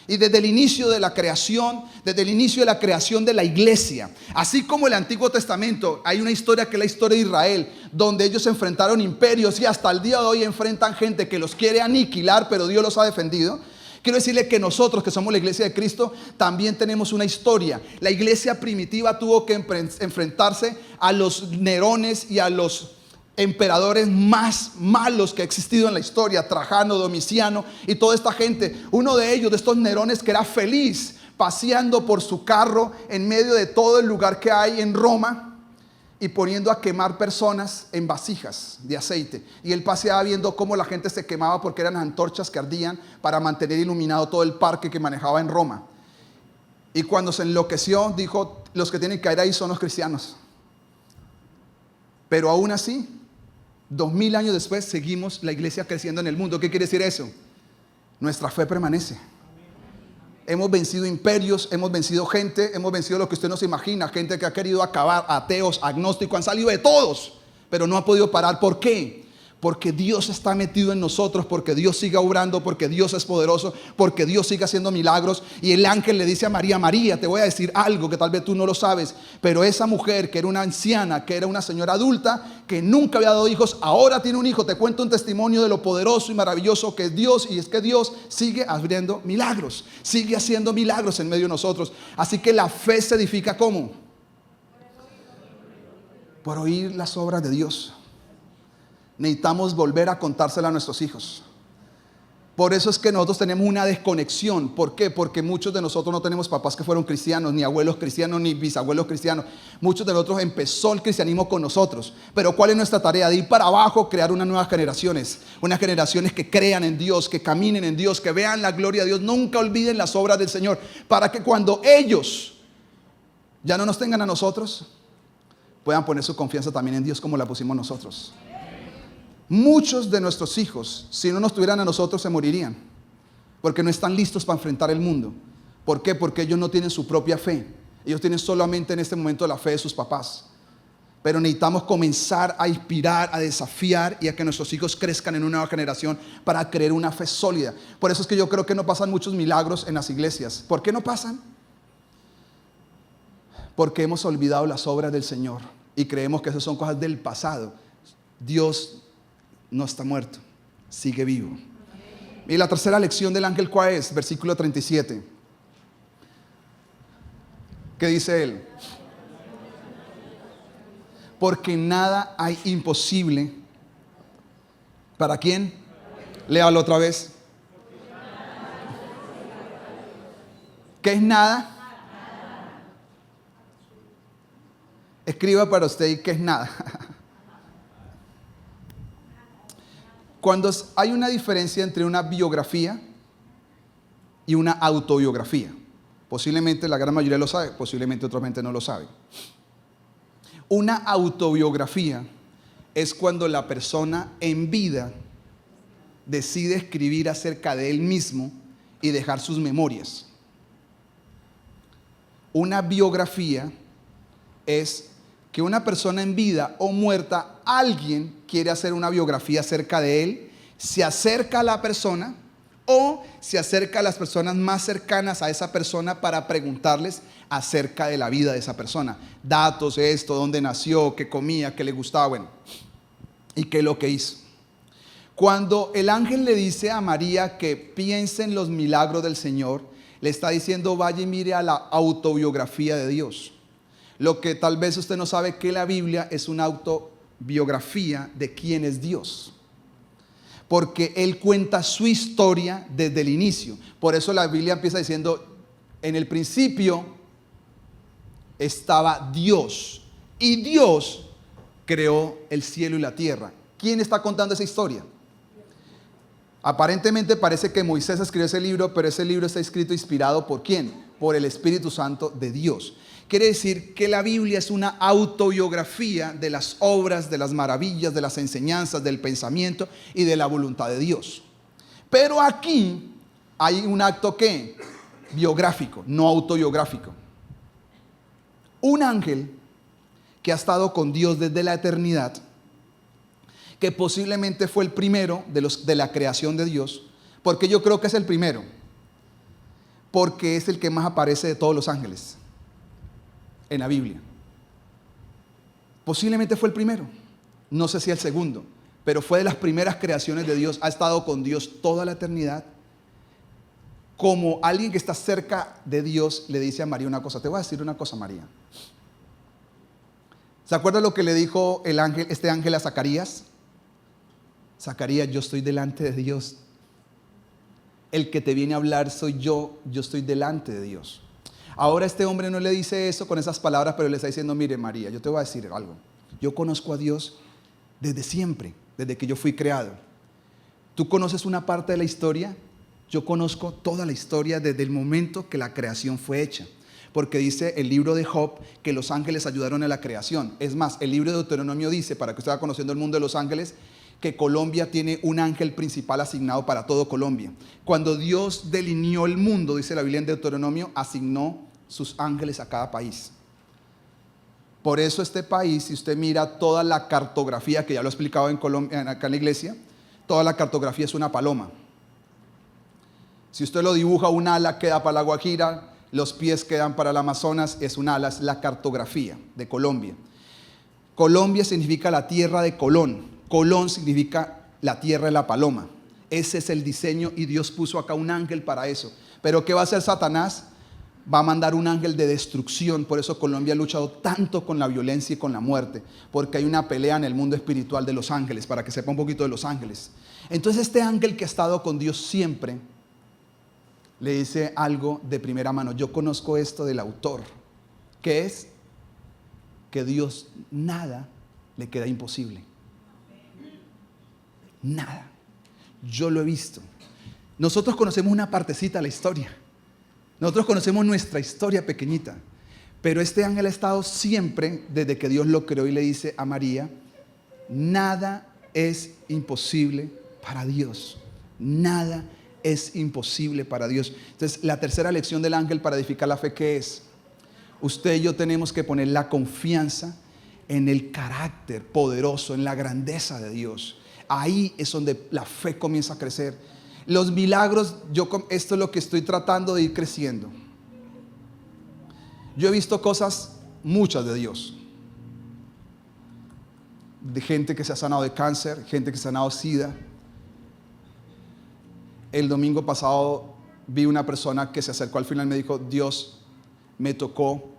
Y desde el inicio de la creación, de la iglesia, así como el Antiguo Testamento, hay una historia que es la historia de Israel, donde ellos enfrentaron imperios y hasta el día de hoy enfrentan gente que los quiere aniquilar, pero Dios los ha defendido. Quiero decirle que nosotros, que somos la iglesia de Cristo, también tenemos una historia. La iglesia primitiva tuvo que enfrentarse a los Nerones y a los emperadores más malos que ha existido en la historia, Trajano, Domiciano y toda esta gente. Uno de ellos, de estos Nerones, que era feliz paseando por su carro en medio de todo el lugar que hay en Roma y poniendo a quemar personas en vasijas de aceite. Y él paseaba viendo cómo la gente se quemaba porque eran antorchas que ardían para mantener iluminado todo el parque que manejaba en Roma. Y cuando se enloqueció, dijo: los que tienen que caer ahí son los cristianos. Pero aún así, 2000 años después, seguimos la iglesia creciendo en el mundo. ¿Qué quiere decir eso? Nuestra fe permanece. Hemos vencido imperios, hemos vencido gente, hemos vencido lo que usted no se imagina. Gente que ha querido acabar, ateos, agnósticos, han salido de todos, pero no ha podido parar. ¿Por qué? Porque Dios está metido en nosotros, porque Dios sigue obrando, porque Dios es poderoso, porque Dios sigue haciendo milagros. Y el ángel le dice a María: María, te voy a decir algo que tal vez tú no lo sabes, pero esa mujer que era una anciana, que era una señora adulta, que nunca había dado hijos, ahora tiene un hijo. Te cuento un testimonio de lo poderoso y maravilloso que es Dios, y es que Dios sigue abriendo milagros, sigue haciendo milagros en medio de nosotros. Así que la fe se edifica ¿cómo? Por oír las obras de Dios. Necesitamos volver a contársela a nuestros hijos. Por eso es que nosotros tenemos una desconexión. ¿Por qué? Porque muchos de nosotros no tenemos papás que fueron cristianos, ni abuelos cristianos, ni bisabuelos cristianos. Muchos de nosotros empezó el cristianismo con nosotros. Pero ¿cuál es nuestra tarea? De ir para abajo, crear unas nuevas generaciones. Unas generaciones que crean en Dios, que caminen en Dios, que vean la gloria de Dios. Nunca olviden las obras del Señor. Para que cuando ellos ya no nos tengan a nosotros, puedan poner su confianza también en Dios como la pusimos nosotros. Muchos de nuestros hijos, si no nos tuvieran a nosotros, se morirían, porque no están listos para enfrentar el mundo. ¿Por qué? Porque ellos no tienen su propia fe. Ellos tienen solamente en este momento la fe de sus papás. Pero necesitamos comenzar a inspirar, a desafiar y a que nuestros hijos crezcan en una nueva generación para crear una fe sólida. Por eso es que yo creo que no pasan muchos milagros en las iglesias. ¿Por qué no pasan? Porque hemos olvidado las obras del Señor y creemos que esas son cosas del pasado. Dios no está muerto, sigue vivo. Y la tercera lección del ángel, ¿cuál es? Versículo 37. ¿Qué dice él? Porque nada hay imposible. ¿Para quién? Léalo otra vez. ¿Qué es nada? Escriba para usted qué es nada. Cuando hay una diferencia entre una biografía y una autobiografía. Posiblemente la gran mayoría lo sabe, posiblemente otra gente no lo sabe. Una autobiografía es cuando la persona en vida decide escribir acerca de él mismo y dejar sus memorias. Una biografía es que una persona en vida o muerta, alguien quiere hacer una biografía acerca de él, se acerca a la persona o se acerca a las personas más cercanas a esa persona para preguntarles acerca de la vida de esa persona. Datos, esto, dónde nació, qué comía, qué le gustaba, bueno, y qué es lo que hizo. Cuando el ángel le dice a María que piense en los milagros del Señor, le está diciendo: vaya y mire a la autobiografía de Dios. Lo que tal vez usted no sabe, que la Biblia es una autobiografía de quién es Dios. Porque Él cuenta su historia desde el inicio. Por eso la Biblia empieza diciendo: en el principio estaba Dios. Y Dios creó el cielo y la tierra. ¿Quién está contando esa historia? Aparentemente parece que Moisés escribió ese libro, pero ese libro está escrito inspirado ¿por quién? Por el Espíritu Santo de Dios. Quiere decir que la Biblia es una autobiografía de las obras, de las maravillas, de las enseñanzas, del pensamiento y de la voluntad de Dios. Pero aquí hay un acto que biográfico, no autobiográfico. Un ángel que ha estado con Dios desde la eternidad, que posiblemente fue el primero de la creación de Dios. Porque yo creo que es el primero, porque es el que más aparece de todos los ángeles en la Biblia. Posiblemente fue el primero, no sé si el segundo, pero fue de las primeras creaciones de Dios. Ha estado con Dios toda la eternidad. Como alguien que está cerca de Dios le dice a María una cosa. Te voy a decir una cosa, María. ¿Se acuerda lo que le dijo este ángel a Zacarías? Zacarías, yo estoy delante de Dios. El que te viene a hablar soy yo estoy delante de Dios. Ahora este hombre no le dice eso con esas palabras, pero le está diciendo, mire María, yo te voy a decir algo. Yo conozco a Dios desde siempre, desde que yo fui creado. ¿Tú conoces una parte de la historia? Yo conozco toda la historia desde el momento que la creación fue hecha. Porque dice el libro de Job que los ángeles ayudaron a la creación. Es más, el libro de Deuteronomio dice, para que usted vaya conociendo el mundo de los ángeles, que Colombia tiene un ángel principal asignado para todo Colombia. Cuando Dios delineó el mundo, dice la Biblia en Deuteronomio, asignó sus ángeles a cada país. Por eso este país, si usted mira toda la cartografía, que ya lo he explicado en Colombia, acá en la iglesia, toda la cartografía es una paloma. Si usted lo dibuja, un ala queda para la Guajira, los pies quedan para el Amazonas, es un ala, es la cartografía de Colombia. Colombia significa la tierra de Colón. Colón significa la tierra de la paloma. Ese es el diseño y Dios puso acá un ángel para eso. Pero ¿qué va a hacer Satanás? Va a mandar un ángel de destrucción. Por eso Colombia ha luchado tanto con la violencia y con la muerte, porque hay una pelea en el mundo espiritual de los ángeles, para que sepa un poquito de los ángeles. Entonces este ángel que ha estado con Dios siempre le dice algo de primera mano. Yo conozco esto del autor, que es que Dios nada le queda imposible. Nada. Yo lo he visto. Nosotros conocemos una partecita de la historia. Nosotros conocemos nuestra historia pequeñita. Pero este ángel ha estado siempre, desde que Dios lo creó, y le dice a María, nada es imposible para Dios. Nada es imposible para Dios. Entonces, la tercera lección del ángel para edificar la fe, ¿qué es? Usted y yo tenemos que poner la confianza en el carácter poderoso, en la grandeza de Dios. Ahí es donde la fe comienza a crecer. Los milagros, esto es lo que estoy tratando de ir creciendo. Yo he visto cosas, muchas de Dios. De gente que se ha sanado de cáncer, gente que se ha sanado de SIDA. El domingo pasado vi una persona que se acercó al final y me dijo, Dios me tocó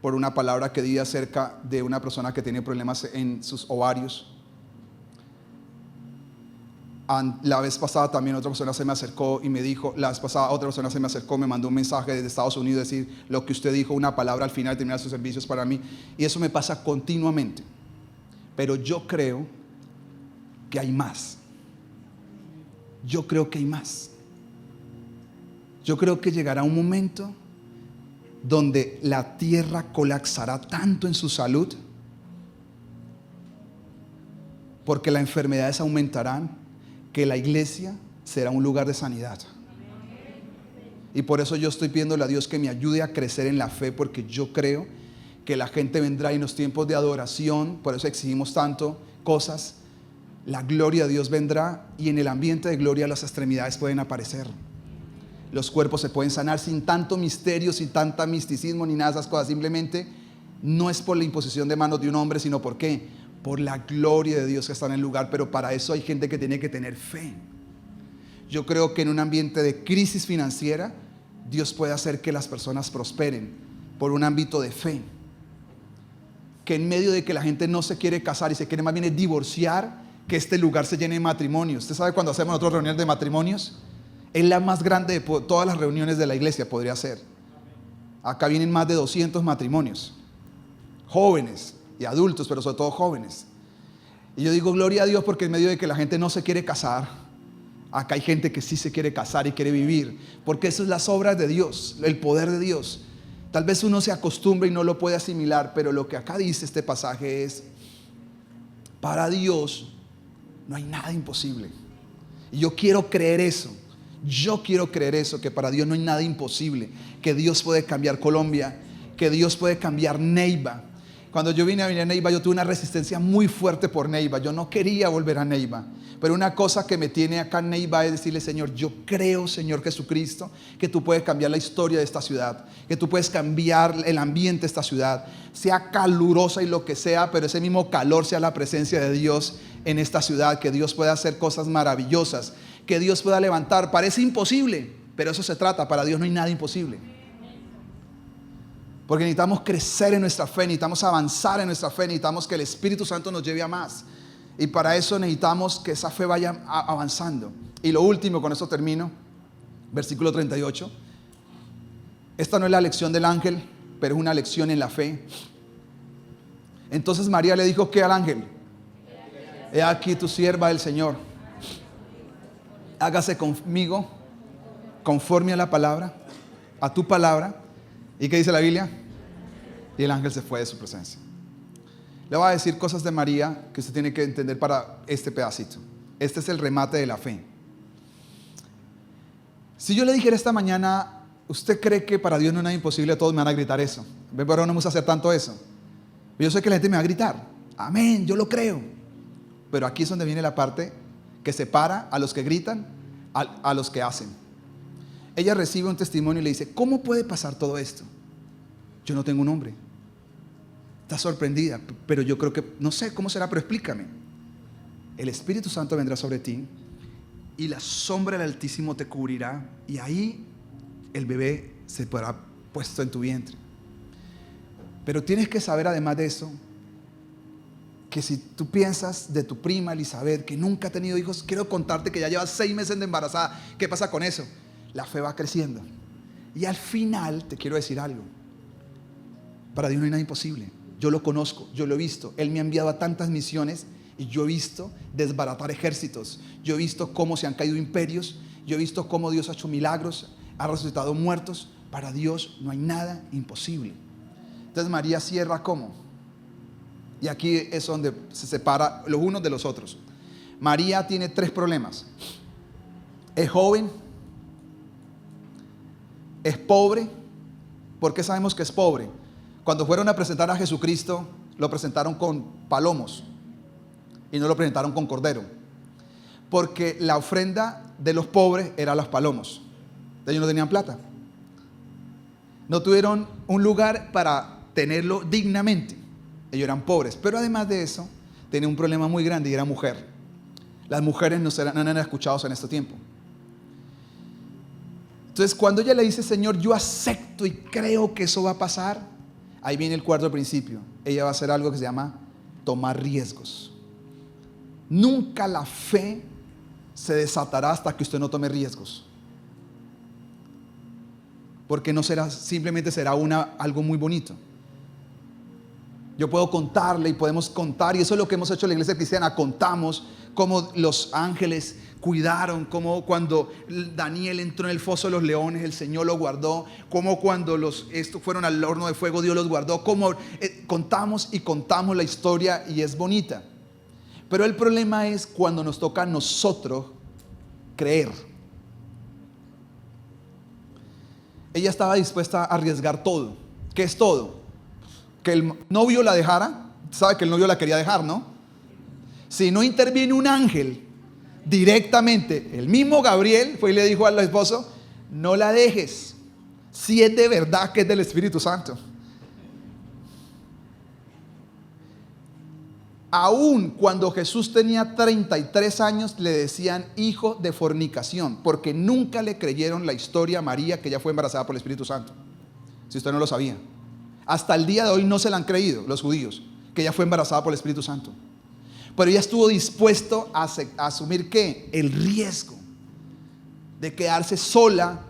por una palabra que di acerca de una persona que tiene problemas en sus ovarios. La vez pasada también otra persona se me acercó y me dijo, la vez pasada otra persona se me acercó, me mandó un mensaje desde Estados Unidos, decir lo que usted dijo, una palabra al final de terminar sus servicios para mí. Y eso me pasa continuamente. Pero yo creo que hay más. Yo creo que hay más. Yo creo que llegará un momento donde la tierra colapsará tanto en su salud, porque las enfermedades aumentarán, que la iglesia será un lugar de sanidad. Y por eso yo estoy pidiéndole a Dios que me ayude a crecer en la fe, porque yo creo que la gente vendrá en los tiempos de adoración, por eso exigimos tanto cosas. La gloria de Dios vendrá y en el ambiente de gloria las extremidades pueden aparecer. Los cuerpos se pueden sanar sin tanto misterio, sin tanta misticismo ni nada de esas cosas. Simplemente no es por la imposición de manos de un hombre, sino ¿por qué? Por la gloria de Dios que está en el lugar. Pero para eso hay gente que tiene que tener fe. Yo creo que en un ambiente de crisis financiera, Dios puede hacer que las personas prosperen por un ámbito de fe. Que en medio de que la gente no se quiere casar y se quiere más bien divorciar, que este lugar se llene de matrimonios. ¿Usted sabe cuando hacemos otras reuniones de matrimonios? Es la más grande de todas las reuniones de la iglesia, podría ser. Acá vienen más de 200 matrimonios, jóvenes y adultos, pero sobre todo jóvenes. Y yo digo gloria a Dios, porque en medio de que la gente no se quiere casar, acá hay gente que sí se quiere casar y quiere vivir, porque eso es las obras de Dios, el poder de Dios. Tal vez uno se acostumbre y no lo puede asimilar, pero lo que acá dice este pasaje es, para Dios no hay nada imposible. Y yo quiero creer eso. Yo quiero creer eso, que para Dios no hay nada imposible, que Dios puede cambiar Colombia, que Dios puede cambiar Neiva. Cuando yo vine a venir a Neiva, yo tuve una resistencia muy fuerte por Neiva. Yo no quería volver a Neiva. Pero una cosa que me tiene acá en Neiva es decirle: Señor, yo creo, Señor Jesucristo, que tú puedes cambiar la historia de esta ciudad, que tú puedes cambiar el ambiente de esta ciudad, sea calurosa y lo que sea, pero ese mismo calor sea la presencia de Dios en esta ciudad, que Dios pueda hacer cosas maravillosas, que Dios pueda levantar. Parece imposible, pero eso se trata. Para Dios no hay nada imposible. Porque necesitamos crecer en nuestra fe, necesitamos avanzar en nuestra fe, necesitamos que el Espíritu Santo nos lleve a más. Y para eso necesitamos que esa fe vaya avanzando. Y lo último, con esto termino, versículo 38. Esta no es la lección del ángel, pero es una lección en la fe. Entonces María le dijo, ¿qué al ángel? He aquí tu sierva del Señor. Hágase conmigo conforme a la palabra, a tu palabra. ¿Y qué dice la Biblia? Y el ángel se fue de su presencia. Le voy a decir cosas de María que usted tiene que entender para este pedacito. Este es el remate de la fe. Si yo le dijera esta mañana, ¿usted cree que para Dios no es nada imposible? Todos me van a gritar eso. Pero no me gusta hacer tanto eso. Yo sé que la gente me va a gritar. Amén, yo lo creo. Pero aquí es donde viene la parte que separa a los que gritan a los que hacen. Ella recibe un testimonio y le dice, ¿cómo puede pasar todo esto? Yo no tengo un hombre. Está sorprendida, pero yo creo que, no sé cómo será, pero explícame. El Espíritu Santo vendrá sobre ti y la sombra del Altísimo te cubrirá, y ahí el bebé se podrá puesto en tu vientre. Pero tienes que saber, además de eso, que si tú piensas de tu prima Elizabeth, que nunca ha tenido hijos, quiero contarte que ya lleva 6 meses de embarazada. ¿Qué pasa con eso? La fe va creciendo. Y al final te quiero decir algo. Para Dios no hay nada imposible. Yo lo conozco, yo lo he visto. Él me ha enviado a tantas misiones y yo he visto desbaratar ejércitos. Yo he visto cómo se han caído imperios. Yo he visto cómo Dios ha hecho milagros, ha resucitado muertos. Para Dios no hay nada imposible. Entonces María cierra ¿cómo? Y aquí es donde se separa los unos de los otros. María tiene 3 problemas. Es joven, es pobre. ¿Por qué sabemos que es pobre? Cuando fueron a presentar a Jesucristo, lo presentaron con palomos y no lo presentaron con cordero, porque la ofrenda de los pobres era los palomos. Ellos no tenían plata, no tuvieron un lugar para tenerlo dignamente. Ellos eran pobres, pero además de eso tenían un problema muy grande y era mujer. Las mujeres no eran escuchadas en este tiempo. Entonces cuando ella le dice, Señor, yo acepto y creo que eso va a pasar, ahí viene el 4 principio. Ella va a hacer algo que se llama tomar riesgos. Nunca la fe se desatará hasta que usted no tome riesgos, porque no será, simplemente será algo muy bonito. Yo puedo contarle y podemos contar, y eso es lo que hemos hecho en la iglesia cristiana. Contamos cómo los ángeles cuidaron, cómo cuando Daniel entró en el foso de los leones, el Señor lo guardó, cómo cuando estos fueron al horno de fuego, Dios los guardó. Cómo contamos y contamos la historia y es bonita. Pero el problema es cuando nos toca a nosotros creer. Ella estaba dispuesta a arriesgar todo. ¿Qué es todo? Que el novio la dejara. Sabe que el novio la quería dejar, ¿no? Si no interviene un ángel directamente, el mismo Gabriel fue y le dijo al esposo, no la dejes, si es de verdad que es del Espíritu Santo. Aún cuando Jesús tenía 33 años le decían hijo de fornicación, porque nunca le creyeron la historia a María que ella fue embarazada por el Espíritu Santo. Si usted no lo sabía, hasta el día de hoy no se la han creído los judíos, que ella fue embarazada por el Espíritu Santo. Pero ella estuvo dispuesto a asumir ¿qué? El riesgo de quedarse sola,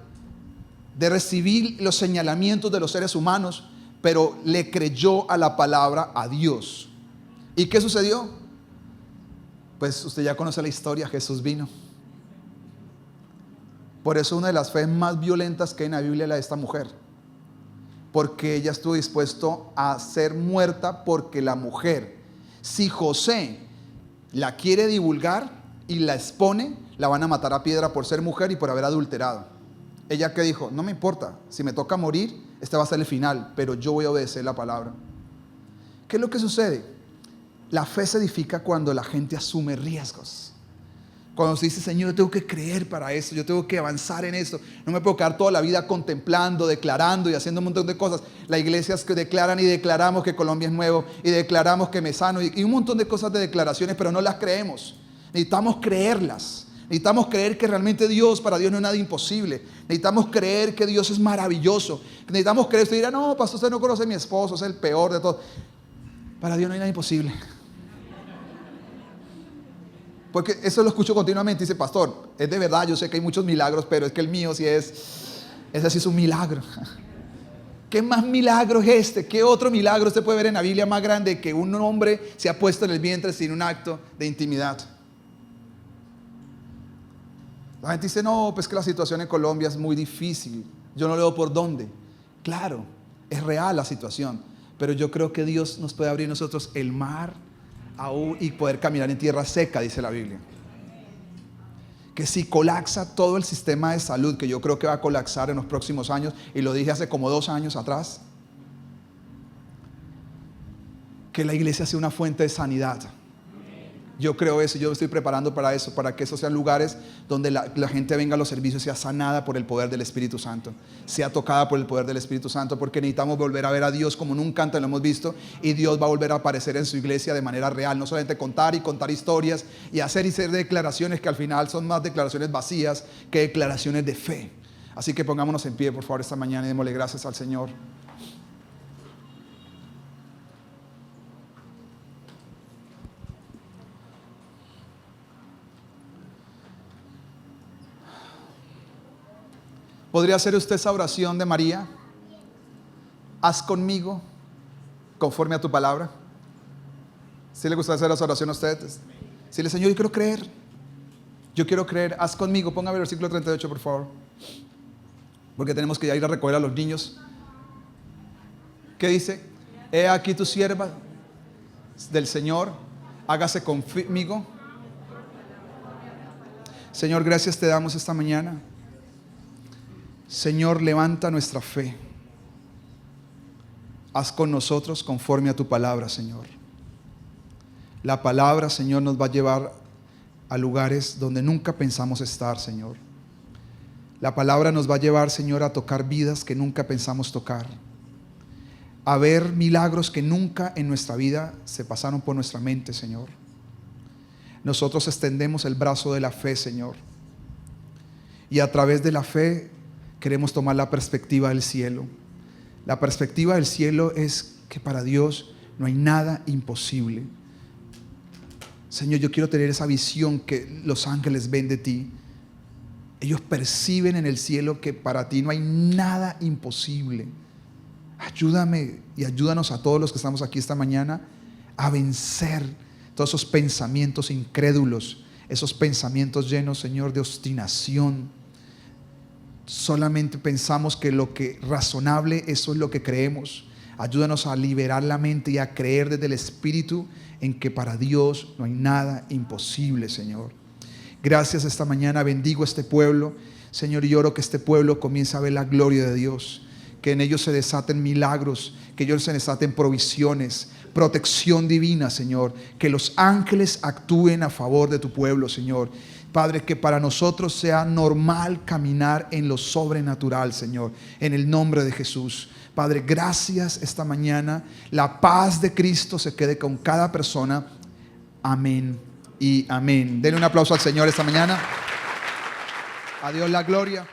de recibir los señalamientos de los seres humanos, pero le creyó a la palabra a Dios. ¿Y qué sucedió? Pues usted ya conoce la historia, Jesús vino. Por eso una de las fe más violentas que hay en la Biblia es la de esta mujer, porque ella estuvo dispuesto a ser muerta porque la mujer, si José la quiere divulgar y la expone, la van a matar a piedra por ser mujer y por haber adulterado. Ella que dijo, no me importa, si me toca morir, este va a ser el final, pero yo voy a obedecer la palabra. ¿Qué es lo que sucede? La fe se edifica cuando la gente asume riesgos. Cuando se dice, Señor, yo tengo que creer para eso, yo tengo que avanzar en esto. No me puedo quedar toda la vida contemplando, declarando y haciendo un montón de cosas. Las iglesias que declaran y declaramos que Colombia es nuevo y declaramos que me sano y un montón de cosas de declaraciones, pero no las creemos. Necesitamos creerlas. Necesitamos creer que realmente para Dios no es nada imposible. Necesitamos creer que Dios es maravilloso. Necesitamos creer, usted dirá, no, pastor, usted no conoce a mi esposo, es el peor de todos. Para Dios no hay nada imposible. Porque eso lo escucho continuamente. Dice, pastor, es de verdad, yo sé que hay muchos milagros, pero es que el mío sí ese sí es un milagro. ¿Qué más milagro es este? ¿Qué otro milagro usted puede ver en la Biblia más grande que un hombre se ha puesto en el vientre sin un acto de intimidad? La gente dice, no, pues que la situación en Colombia es muy difícil. Yo no leo por dónde. Claro, es real la situación, pero yo creo que Dios nos puede abrir nosotros el mar aún y poder caminar en tierra seca, dice la Biblia. Que si colapsa todo el sistema de salud, que yo creo que va a colapsar en los próximos años, y lo dije hace como 2 años atrás, que la iglesia sea una fuente de sanidad. Yo creo eso, yo me estoy preparando para eso, para que esos sean lugares donde la gente venga a los servicios, sea sanada por el poder del Espíritu Santo, sea tocada por el poder del Espíritu Santo, porque necesitamos volver a ver a Dios como nunca antes lo hemos visto, y Dios va a volver a aparecer en su iglesia de manera real, no solamente contar historias y hacer declaraciones que al final son más declaraciones vacías que declaraciones de fe. Así que pongámonos en pie, por favor, esta mañana y démosle gracias al Señor. ¿Podría hacer usted esa oración de María? Haz conmigo conforme a tu palabra. ¿Sí le gusta hacer esa oración a usted? Sí, Señor, yo quiero creer. Yo quiero creer. Haz conmigo. Póngame el versículo 38, por favor. Porque tenemos que ir a recoger a los niños. ¿Qué dice? He aquí tu sierva del Señor. Hágase conmigo. Señor, gracias te damos esta mañana. Señor, levanta nuestra fe. Haz con nosotros conforme a tu palabra, Señor. La palabra, Señor, nos va a llevar a lugares donde nunca pensamos estar, Señor. La palabra nos va a llevar, Señor, a tocar vidas que nunca pensamos tocar. A ver milagros que nunca en nuestra vida se pasaron por nuestra mente, Señor. Nosotros extendemos el brazo de la fe, Señor. Y a través de la fe queremos tomar la perspectiva del cielo. La perspectiva del cielo es que para Dios no hay nada imposible. Señor, yo quiero tener esa visión que los ángeles ven de ti. Ellos perciben en el cielo que para ti no hay nada imposible. Ayúdame y ayúdanos a todos los que estamos aquí esta mañana a vencer todos esos pensamientos incrédulos, esos pensamientos llenos, Señor, de obstinación. Solamente pensamos que lo que razonable, eso es lo que creemos. Ayúdanos a liberar la mente y a creer desde el Espíritu en que para Dios no hay nada imposible, Señor. Gracias esta mañana, bendigo a este pueblo, Señor, y oro que este pueblo comience a ver la gloria de Dios, que en ellos se desaten milagros, que ellos se desaten provisiones, protección divina, Señor, que los ángeles actúen a favor de tu pueblo, Señor. Padre, que para nosotros sea normal caminar en lo sobrenatural, Señor, en el nombre de Jesús. Padre, gracias esta mañana. La paz de Cristo se quede con cada persona. Amén y amén. Denle un aplauso al Señor esta mañana. A Dios la gloria.